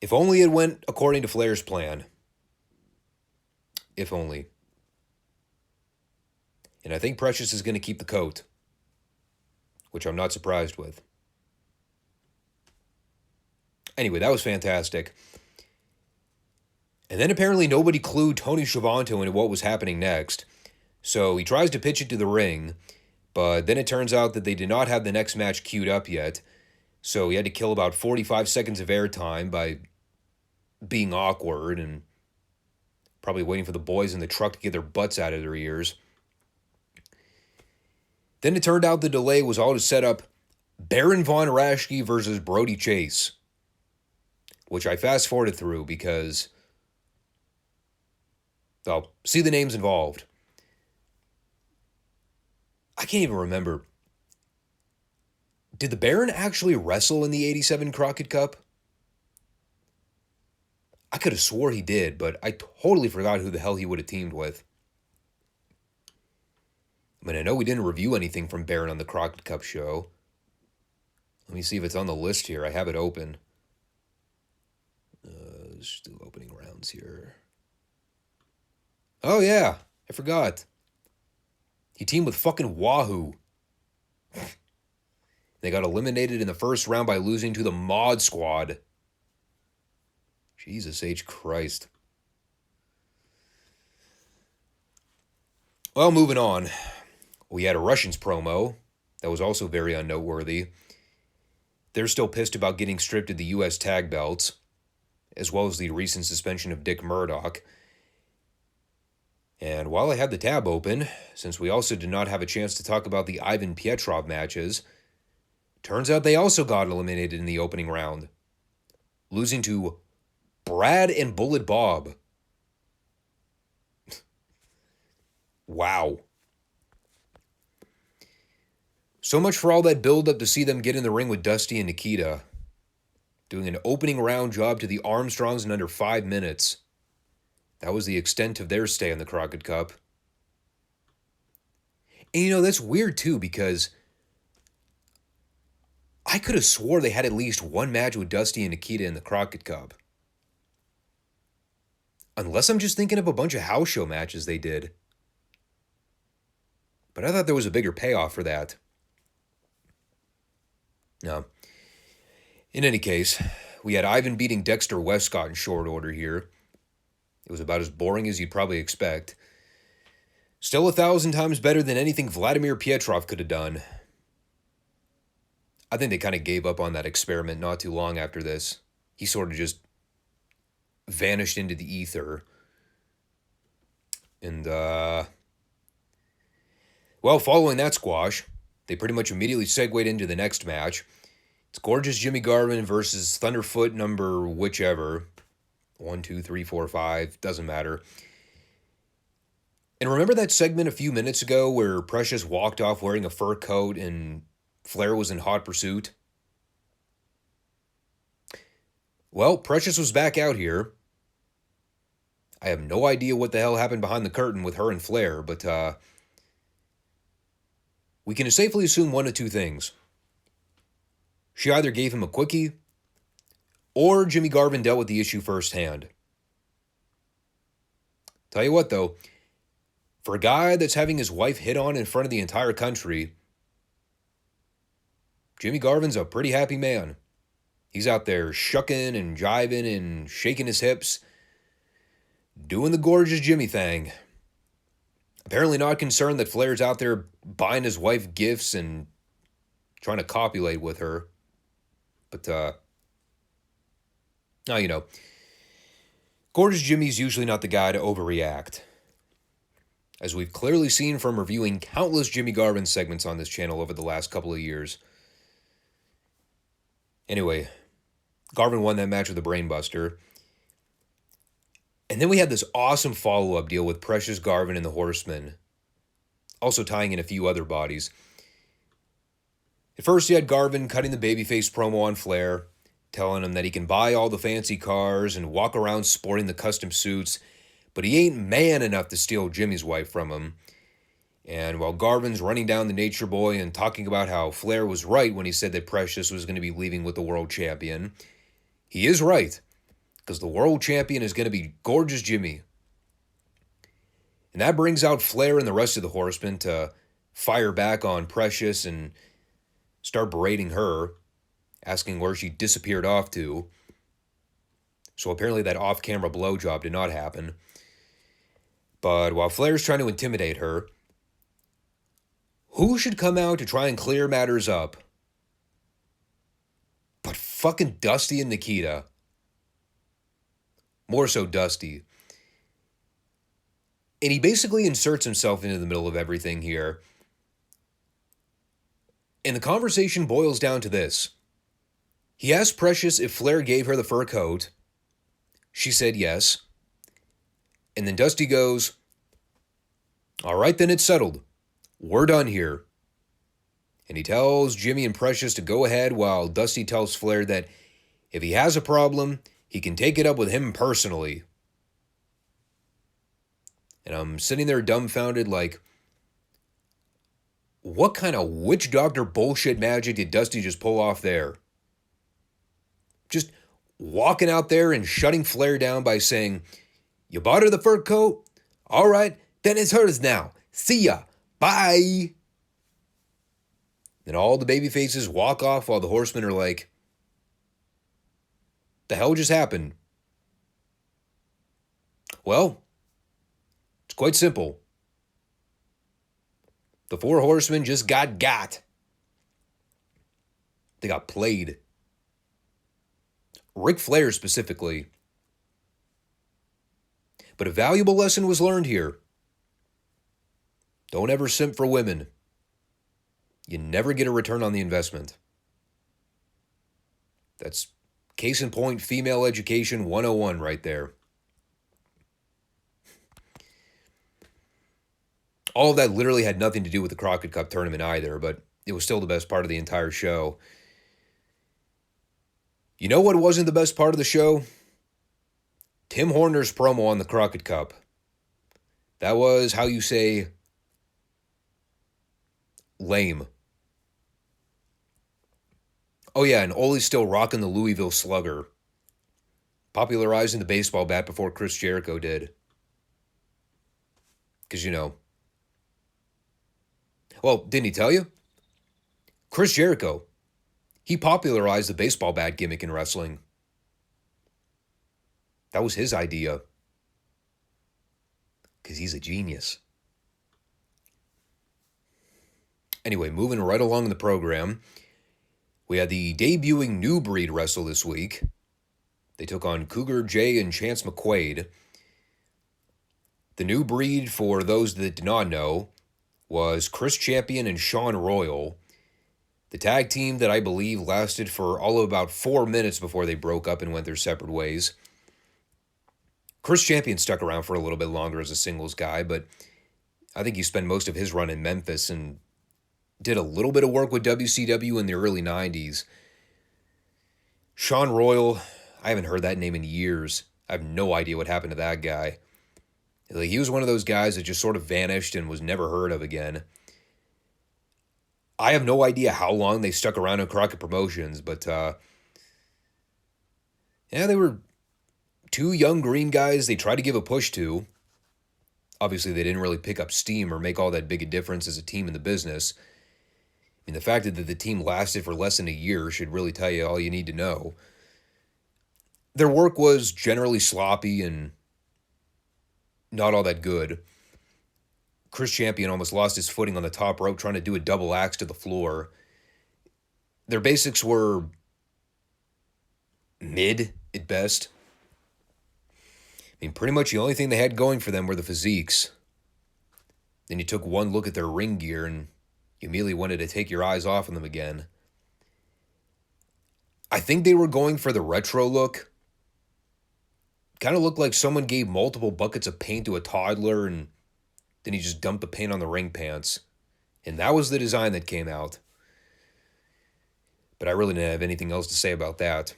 If only it went according to Flair's plan. If only. And I think Precious is going to keep the coat, which I'm not surprised with. Anyway, that was fantastic. And then apparently nobody clued Tony Schiavone into what was happening next. So he tries to pitch it to the ring, but then it turns out that they did not have the next match queued up yet. So he had to kill about 45 seconds of airtime by being awkward and probably waiting for the boys in the truck to get their butts out of their ears. Then it turned out the delay was all to set up Baron Von Raschke versus Brody Chase, which I fast-forwarded through because, well, see the names involved. I can't even remember. Did the Baron actually wrestle in the 87 Crockett Cup? I could have swore he did, but I totally forgot who the hell he would have teamed with. I mean, I know we didn't review anything from Baron on the Crockett Cup show. Let me see if it's on the list here. I have it open. Still opening rounds here. Oh, yeah. I forgot. He teamed with fucking Wahoo. They got eliminated in the first round by losing to the Mod Squad. Jesus H. Christ. Well, moving on. We had a Russians promo that was also very unnoteworthy. They're still pissed about getting stripped of the U.S. tag belts, as well as the recent suspension of Dick Murdoch. And while I had the tab open, since we also did not have a chance to talk about the Ivan Pietrov matches, turns out they also got eliminated in the opening round, losing to Brad and Bullet Bob. Wow. So much for all that build-up to see them get in the ring with Dusty and Nikita, doing an opening round job to the Armstrongs in under 5 minutes. That was the extent of their stay in the Crockett Cup. And you know, that's weird too, because I could have swore they had at least one match with Dusty and Nikita in the Crockett Cup. Unless I'm just thinking of a bunch of house show matches they did. But I thought there was a bigger payoff for that. No. In any case, we had Ivan beating Dexter Westcott in short order here. It was about as boring as you'd probably expect. Still 1,000 times better than anything Vladimir Pietrov could have done. I think they kind of gave up on that experiment not too long after this. He sort of just vanished into the ether. And, well, following that squash, they pretty much immediately segued into the next match. It's Gorgeous Jimmy Garvin versus Thunderfoot number whichever. 1, 2, 3, 4, 5, doesn't matter. And remember that segment a few minutes ago where Precious walked off wearing a fur coat and Flair was in hot pursuit? Well, Precious was back out here. I have no idea what the hell happened behind the curtain with her and Flair, but we can safely assume one of two things. She either gave him a quickie, or Jimmy Garvin dealt with the issue firsthand. Tell you what, though, for a guy that's having his wife hit on in front of the entire country, Jimmy Garvin's a pretty happy man. He's out there shucking and jiving and shaking his hips, doing the Gorgeous Jimmy thing. Apparently not concerned that Flair's out there buying his wife gifts and trying to copulate with her. But, now, you know, Gorgeous Jimmy's usually not the guy to overreact. As we've clearly seen from reviewing countless Jimmy Garvin segments on this channel over the last couple of years. Anyway, Garvin won that match with a brainbuster. And then we had this awesome follow-up deal with Precious, Garvin, and the Horsemen, also tying in a few other bodies. At first, you had Garvin cutting the babyface promo on Flair, telling him that he can buy all the fancy cars and walk around sporting the custom suits, but he ain't man enough to steal Jimmy's wife from him. And while Garvin's running down the Nature Boy and talking about how Flair was right when he said that Precious was going to be leaving with the world champion, he is right, because the world champion is going to be Gorgeous Jimmy. And that brings out Flair and the rest of the Horsemen to fire back on Precious and start berating her, asking where she disappeared off to. So apparently that off-camera blowjob did not happen. But while Flair's trying to intimidate her, who should come out to try and clear matters up but fucking Dusty and Nikita? More so Dusty. And he basically inserts himself into the middle of everything here. And the conversation boils down to this. He asked Precious if Flair gave her the fur coat. She said yes. And then Dusty goes, "All right, then it's settled. We're done here." And he tells Jimmy and Precious to go ahead while Dusty tells Flair that if he has a problem, he can take it up with him personally. And I'm sitting there dumbfounded like, what kind of witch doctor bullshit magic did Dusty just pull off there? Just walking out there and shutting Flair down by saying, "You bought her the fur coat? All right, then it's hers now. See ya. Bye." Then all the baby faces walk off while the Horsemen are like, the hell just happened? Well, it's quite simple. The four Horsemen just got. They got played. Ric Flair specifically. But a valuable lesson was learned here. Don't ever simp for women. You never get a return on the investment. That's case in point female education 101 right there. All of that literally had nothing to do with the Crockett Cup tournament either, but it was still the best part of the entire show. You know what wasn't the best part of the show? Tim Horner's promo on the Crockett Cup. That was, how you say, lame. Oh yeah, and Ole's still rocking the Louisville Slugger, popularizing the baseball bat before Chris Jericho did. Because, you know. Well, didn't he tell you? Chris Jericho, he popularized the baseball bat gimmick in wrestling. That was his idea. Because he's a genius. Anyway, moving right along in the program, we had the debuting New Breed wrestle this week. They took on Cougar Jay and Chance McQuaid. The New Breed, for those that did not know, was Chris Champion and Sean Royal. The tag team that I believe lasted for all of about 4 minutes before they broke up and went their separate ways. Chris Champion stuck around for a little bit longer as a singles guy, but I think he spent most of his run in Memphis and did a little bit of work with WCW in the early 90s. Sean Royal, I haven't heard that name in years. I have no idea what happened to that guy. Like, he was one of those guys that just sort of vanished and was never heard of again. I have no idea how long they stuck around in Crockett Promotions, but yeah, they were two young green guys they tried to give a push to. Obviously, they didn't really pick up steam or make all that big a difference as a team in the business. I mean, the fact that the team lasted for less than a year should really tell you all you need to know. Their work was generally sloppy and not all that good. Chris Champion almost lost his footing on the top rope trying to do a double axe to the floor. Their basics were mid at best. I mean, pretty much the only thing they had going for them were the physiques. Then you took one look at their ring gear and you immediately wanted to take your eyes off of them again. I think they were going for the retro look. Kind of looked like someone gave multiple buckets of paint to a toddler and then he just dumped the paint on the ring pants. And that was the design that came out. But I really didn't have anything else to say about that.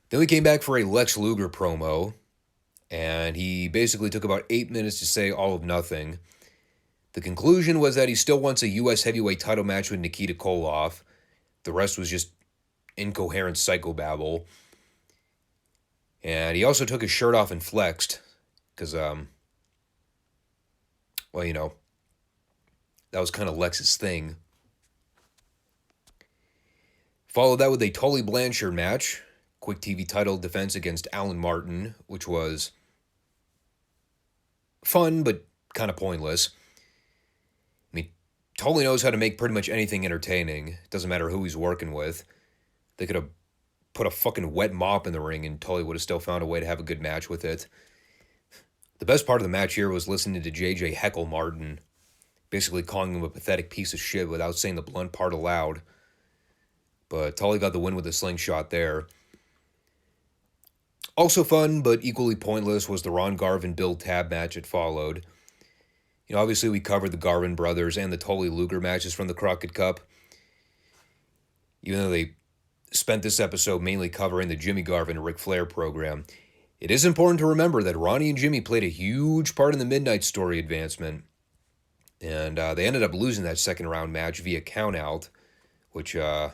Then we came back for a Lex Luger promo. And he basically took about 8 minutes to say all of nothing. The conclusion was that he still wants a U.S. heavyweight title match with Nikita Koloff. The rest was just incoherent psychobabble. And he also took his shirt off and flexed. Because, well, you know, that was kind of Lex's thing. Followed that with a Tully Blanchard match. Quick TV title defense against Alan Martin, which was fun, but kind of pointless. I mean, Tully knows how to make pretty much anything entertaining. It doesn't matter who he's working with. They could have put a fucking wet mop in the ring and Tully would have still found a way to have a good match with it. The best part of the match here was listening to JJ heckle Martin, basically calling him a pathetic piece of shit without saying the blunt part aloud. But Tully got the win with a slingshot there. Also fun, but equally pointless, was the Ron Garvin Bill Tab match that followed. You know, obviously we covered the Garvin brothers and the Tully Luger matches from the Crockett Cup. Even though they spent this episode mainly covering the Jimmy Garvin and Ric Flair program, it is important to remember that Ronnie and Jimmy played a huge part in the Midnight Story advancement. And they ended up losing that second round match via countout, which, now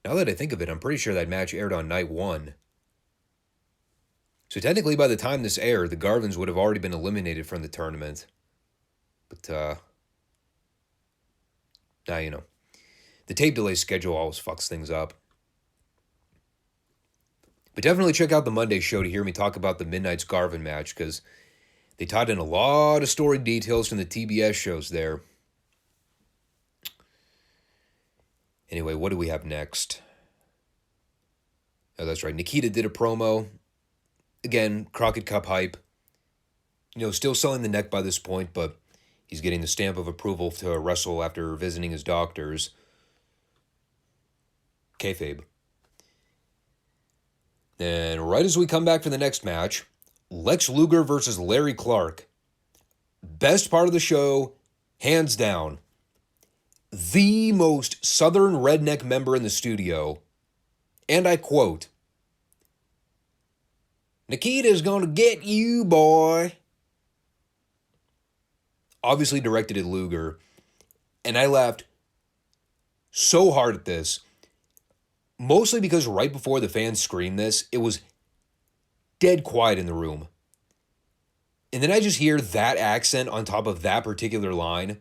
that I think of it, I'm pretty sure that match aired on night 1. So technically, by the time this aired, the Garvins would have already been eliminated from the tournament. But, now you know. The tape delay schedule always fucks things up. But definitely check out the Monday show to hear me talk about the Midnight's Garvin match, because they tied in a lot of story details from the TBS shows there. Anyway, what do we have next? Oh, that's right. Nikita did a promo. Again, Crockett Cup hype. You know, still selling the neck by this point, but he's getting the stamp of approval to wrestle after visiting his doctors. Kayfabe. Then, right as we come back for the next match, Lex Luger versus Larry Clark. Best part of the show, hands down. The most southern redneck member in the studio. And I quote, "Nikita's gonna get you, boy." Obviously directed at Luger. And I laughed so hard at this. Mostly because right before the fans screamed this, it was dead quiet in the room. And then I just hear that accent on top of that particular line.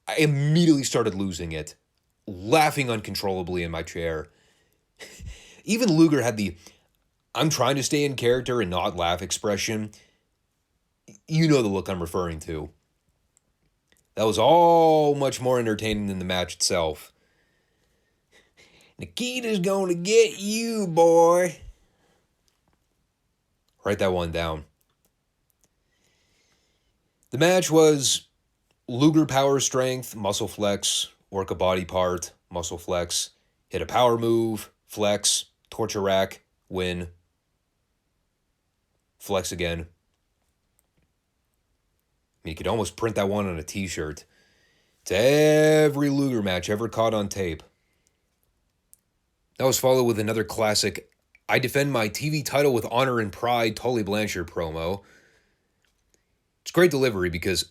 I immediately started losing it, laughing uncontrollably in my chair. Even Luger had the "I'm trying to stay in character and not laugh" expression. You know the look I'm referring to. That was all much more entertaining than the match itself. "Nikita's gonna get you, boy." Write that one down. The match was Luger power strength, muscle flex, work a body part, muscle flex, hit a power move, flex, torture rack, win, flex again. I mean, you could almost print that one on a t-shirt. It's every Luger match ever caught on tape. That was followed with another classic, I defend my TV title with honor and pride, Tully Blanchard promo. It's great delivery because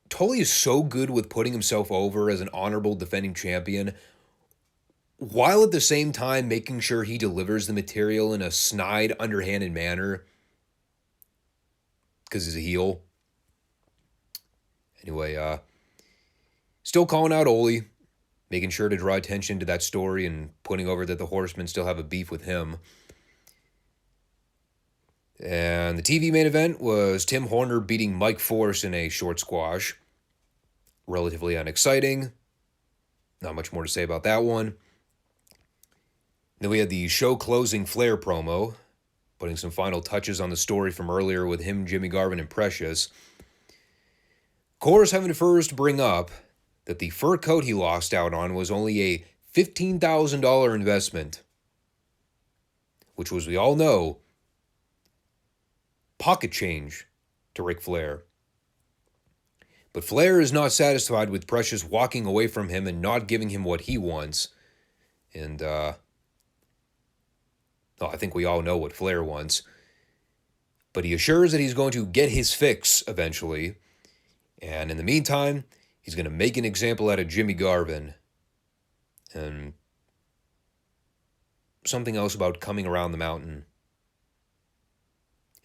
Tully is so good with putting himself over as an honorable defending champion, while at the same time making sure he delivers the material in a snide, underhanded manner, because he's a heel. Anyway, still calling out Ole, making sure to draw attention to that story and pointing over that the Horsemen still have a beef with him. And the TV main event was Tim Horner beating Mike Force in a short squash. Relatively unexciting. Not much more to say about that one. Then we had the show closing Flair promo, putting some final touches on the story from earlier with him, Jimmy Garvin, and Precious. Of course, having to first bring up that the fur coat he lost out on was only a $15,000 investment, which was, we all know, pocket change to Ric Flair. But Flair is not satisfied with Precious walking away from him and not giving him what he wants. And, Oh, I think we all know what Flair wants. But he assures that he's going to get his fix eventually. And in the meantime, he's going to make an example out of Jimmy Garvin. And something else about coming around the mountain.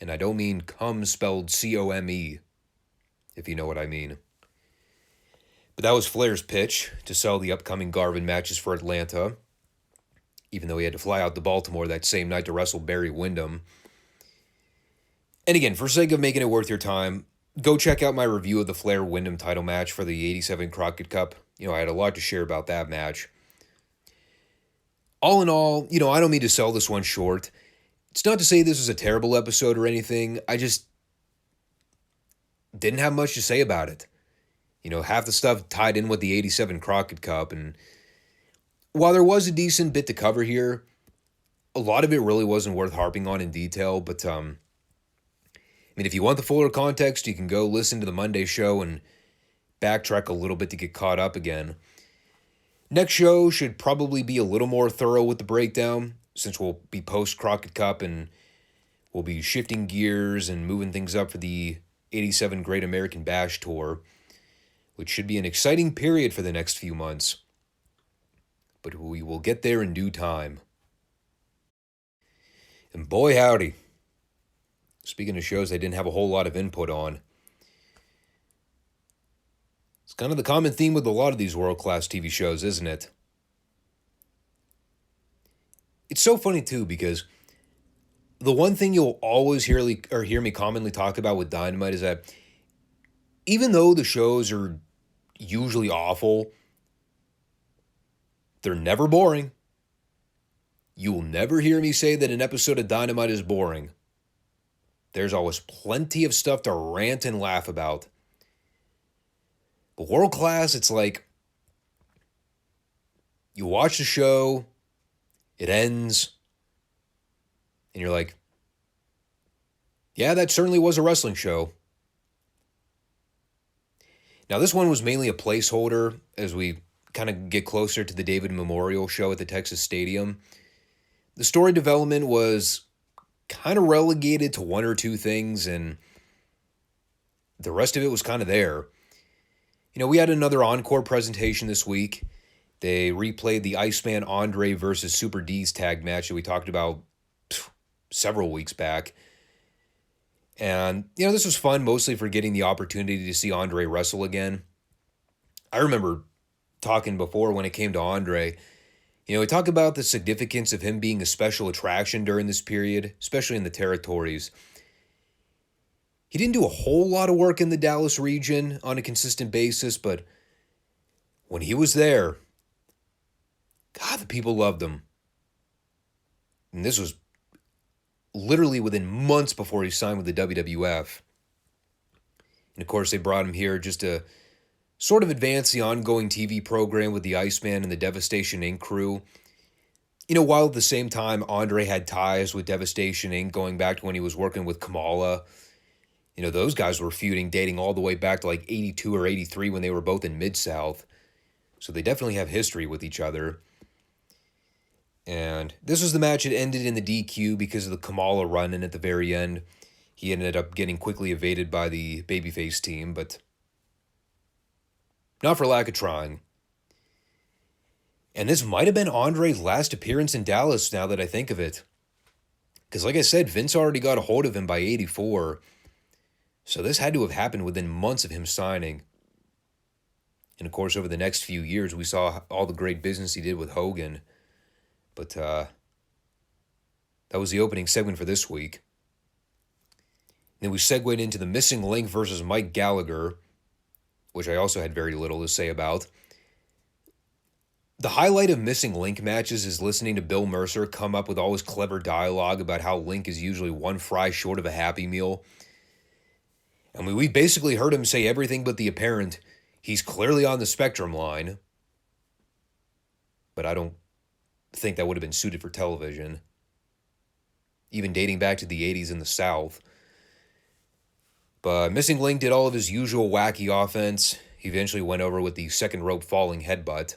And I don't mean come spelled C-O-M-E, if you know what I mean. But that was Flair's pitch to sell the upcoming Garvin matches for Atlanta, even though he had to fly out to Baltimore that same night to wrestle Barry Windham. And again, for sake of making it worth your time, go check out my review of the Flair Windham title match for the 87 Crockett Cup. I had a lot to share about that match. All in all, I don't mean to sell this one short. It's not to say this was a terrible episode or anything. I just didn't have much to say about it. Half the stuff tied in with the 87 Crockett Cup. And while there was a decent bit to cover here, a lot of it really wasn't worth harping on in detail. But, if you want the fuller context, you can go listen to the Monday show and backtrack a little bit to get caught up again. Next show should probably be a little more thorough with the breakdown, since we'll be post-Crockett Cup and we'll be shifting gears and moving things up for the 87 Great American Bash Tour, which should be an exciting period for the next few months. But we will get there in due time. And boy howdy, speaking of shows I didn't have a whole lot of input on, it's kind of the common theme with a lot of these world-class TV shows, isn't it? It's so funny, too, because the one thing you'll always hear me commonly talk about with Dynamite is that even though the shows are usually awful, they're never boring. You will never hear me say that an episode of Dynamite is boring. There's always plenty of stuff to rant and laugh about. But world class, it's like you watch the show, it ends, and you're like, yeah, that certainly was a wrestling show. Now, this one was mainly a placeholder as we kind of get closer to the David Memorial show at the Texas Stadium. The story development was kind of relegated to one or two things, and the rest of it was kind of there. We had another encore presentation this week. They replayed the Iceman Andre versus Super D's tag match that we talked about several weeks back. And, this was fun, mostly for getting the opportunity to see Andre wrestle again. I remember talking before when it came to Andre, we talk about the significance of him being a special attraction during this period, especially in the territories. He didn't do a whole lot of work in the Dallas region on a consistent basis, but when he was there, God, the people loved him. And this was literally within months before he signed with the WWF. And of course, they brought him here just to sort of advance the ongoing TV program with the Iceman and the Devastation Inc. crew. While at the same time, Andre had ties with Devastation Inc. going back to when he was working with Kamala. Those guys were feuding, dating all the way back to like 82 or 83 when they were both in Mid-South. So they definitely have history with each other. And this was the match that ended in the DQ because of the Kamala run-in at the very end. He ended up getting quickly evaded by the babyface team, but not for lack of trying. And this might have been Andre's last appearance in Dallas now that I think of it. Because like I said, Vince already got a hold of him by 84. So this had to have happened within months of him signing. And of course, over the next few years, we saw all the great business he did with Hogan. But that was the opening segment for this week. Then we segued into the Missing Link versus Mike Gallagher, which I also had very little to say about. The highlight of Missing Link matches is listening to Bill Mercer come up with all his clever dialogue about how Link is usually one fry short of a Happy Meal. And we basically heard him say everything but the apparent. He's clearly on the spectrum line. But I don't think that would have been suited for television. Even dating back to the 80s in the South. But Missing Link did all of his usual wacky offense. He eventually went over with the second rope falling headbutt.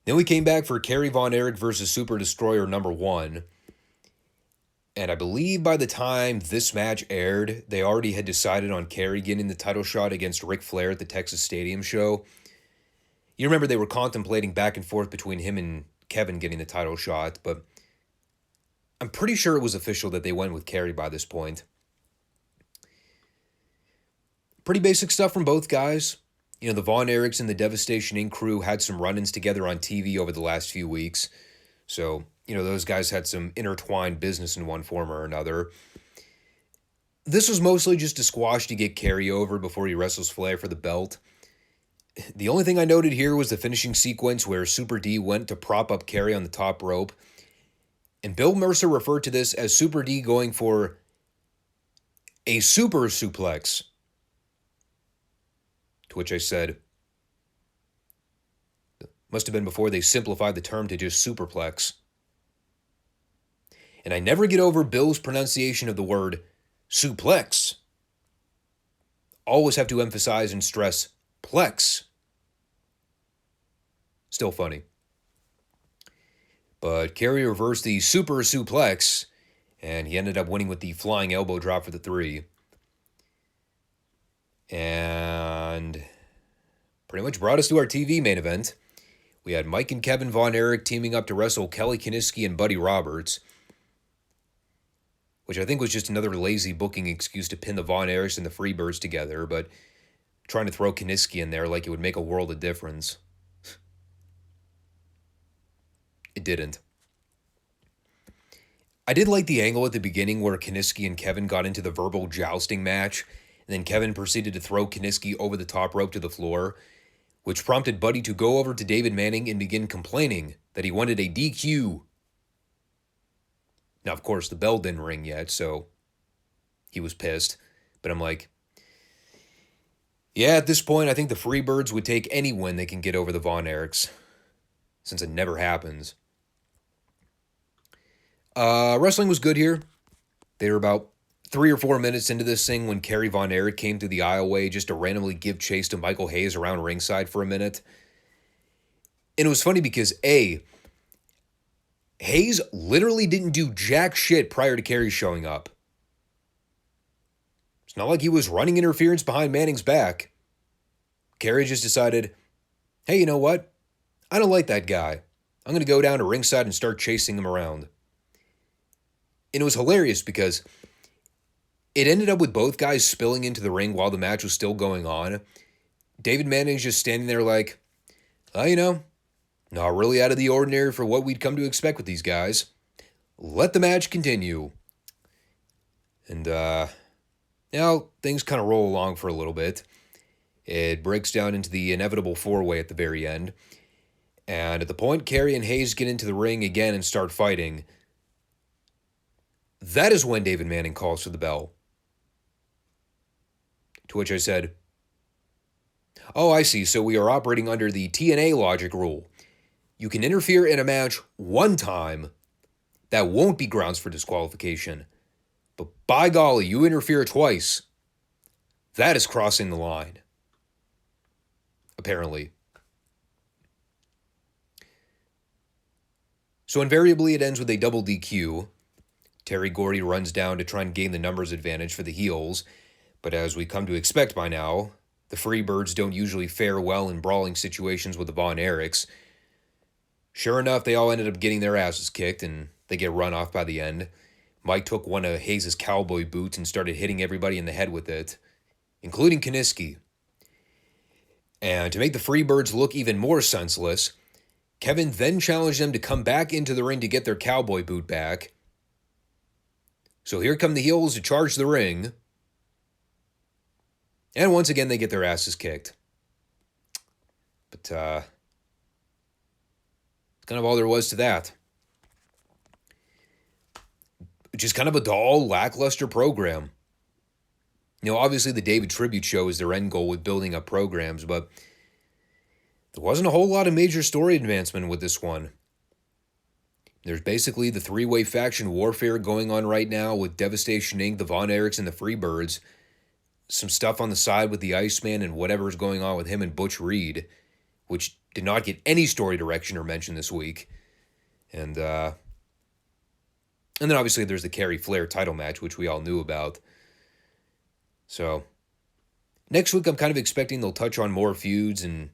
Then we came back for Kerry Von Erich versus Super Destroyer number 1. And I believe by the time this match aired, they already had decided on Kerry getting the title shot against Ric Flair at the Texas Stadium show. You remember they were contemplating back and forth between him and Kevin getting the title shot, but I'm pretty sure it was official that they went with Kerry by this point. Pretty basic stuff from both guys. You know, the Von Erichs and the Devastation Inc. crew had some run-ins together on TV over the last few weeks. So, you know, those guys had some intertwined business in one form or another. This was mostly just a squash to get Kerry over before he wrestles Flair for the belt. The only thing I noted here was the finishing sequence where Super D went to prop up Kerry on the top rope. And Bill Mercer referred to this as Super D going for a super suplex. To which I said, must have been before they simplified the term to just superplex. And I never get over Bill's pronunciation of the word suplex. Always have to emphasize and stress plex. Still funny. But Kerry reversed the super suplex, and he ended up winning with the flying elbow drop for the 3. And pretty much brought us to our TV main event. We had Mike and Kevin Von Erich teaming up to wrestle Kelly Kiniski and Buddy Roberts, which I think was just another lazy booking excuse to pin the Von Erichs and the Freebirds together, but trying to throw Kiniski in there like it would make a world of difference. It didn't. I did like the angle at the beginning where Kiniski and Kevin got into the verbal jousting match, and then Kevin proceeded to throw Kiniski over the top rope to the floor, which prompted Buddy to go over to David Manning and begin complaining that he wanted a DQ. Now, of course, the bell didn't ring yet, so he was pissed. But I'm like, yeah, at this point, I think the Freebirds would take any win they can get over the Von Erichs, since it never happens. Wrestling was good here. They were about 3 or 4 minutes into this thing when Kerry Von Erich came through the aisleway just to randomly give chase to Michael Hayes around ringside for a minute. And it was funny because, A, Hayes literally didn't do jack shit prior to Kerry showing up. It's not like he was running interference behind Manning's back. Kerry just decided, hey, you know what? I don't like that guy. I'm going to go down to ringside and start chasing him around. And it was hilarious because it ended up with both guys spilling into the ring while the match was still going on. David Manning's just standing there like, you know, not really out of the ordinary for what we'd come to expect with these guys. Let the match continue. And, now things kind of roll along for a little bit. It breaks down into the inevitable 4-way at the very end. And at the point Kerry and Hayes get into the ring again and start fighting, that is when David Manning calls for the bell. To which I said, oh, I see, so we are operating under the TNA logic rule. You can interfere in a match one time. That won't be grounds for disqualification. But by golly, you interfere twice. That is crossing the line. Apparently. So invariably it ends with a double DQ. Terry Gordy runs down to try and gain the numbers advantage for the heels, but as we come to expect by now, the Freebirds don't usually fare well in brawling situations with the Von Erichs. Sure enough, they all ended up getting their asses kicked, and they get run off by the end. Mike took one of Hayes' cowboy boots and started hitting everybody in the head with it, including Kiniski. And to make the Freebirds look even more senseless, Kevin then challenged them to come back into the ring to get their cowboy boot back. So here come the heels to charge the ring. And once again, they get their asses kicked. But, that's kind of all there was to that. Which is kind of a dull, lackluster program. You know, obviously the David Tribute Show is their end goal with building up programs, but there wasn't a whole lot of major story advancement with this one. There's basically the 3-way faction warfare going on right now with Devastation Inc., the Von Erichs, and the Freebirds. Some stuff on the side with the Iceman and whatever's going on with him and Butch Reed, which did not get any story direction or mention this week. And then obviously there's the Kerry Flair title match, which we all knew about. So next week I'm kind of expecting they'll touch on more feuds and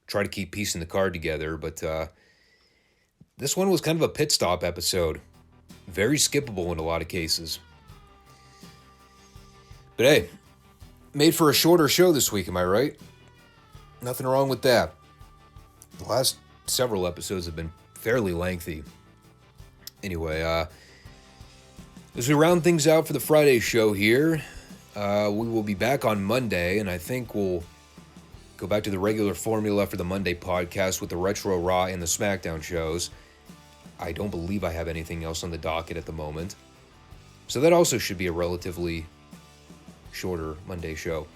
try to keep piecing the card together. But this one was kind of a pit stop episode. Very skippable in a lot of cases. But hey, made for a shorter show this week, am I right? Nothing wrong with that. The last several episodes have been fairly lengthy. Anyway, as we round things out for the Friday show here, we will be back on Monday, and I think we'll go back to the regular formula for the Monday podcast with the Retro Raw and the SmackDown shows. I don't believe I have anything else on the docket at the moment. So that also should be a relatively shorter Monday show.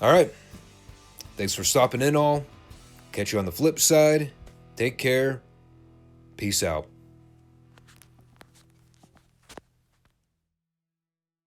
All right. Thanks for stopping in all. Catch you on the flip side. Take care. Peace out.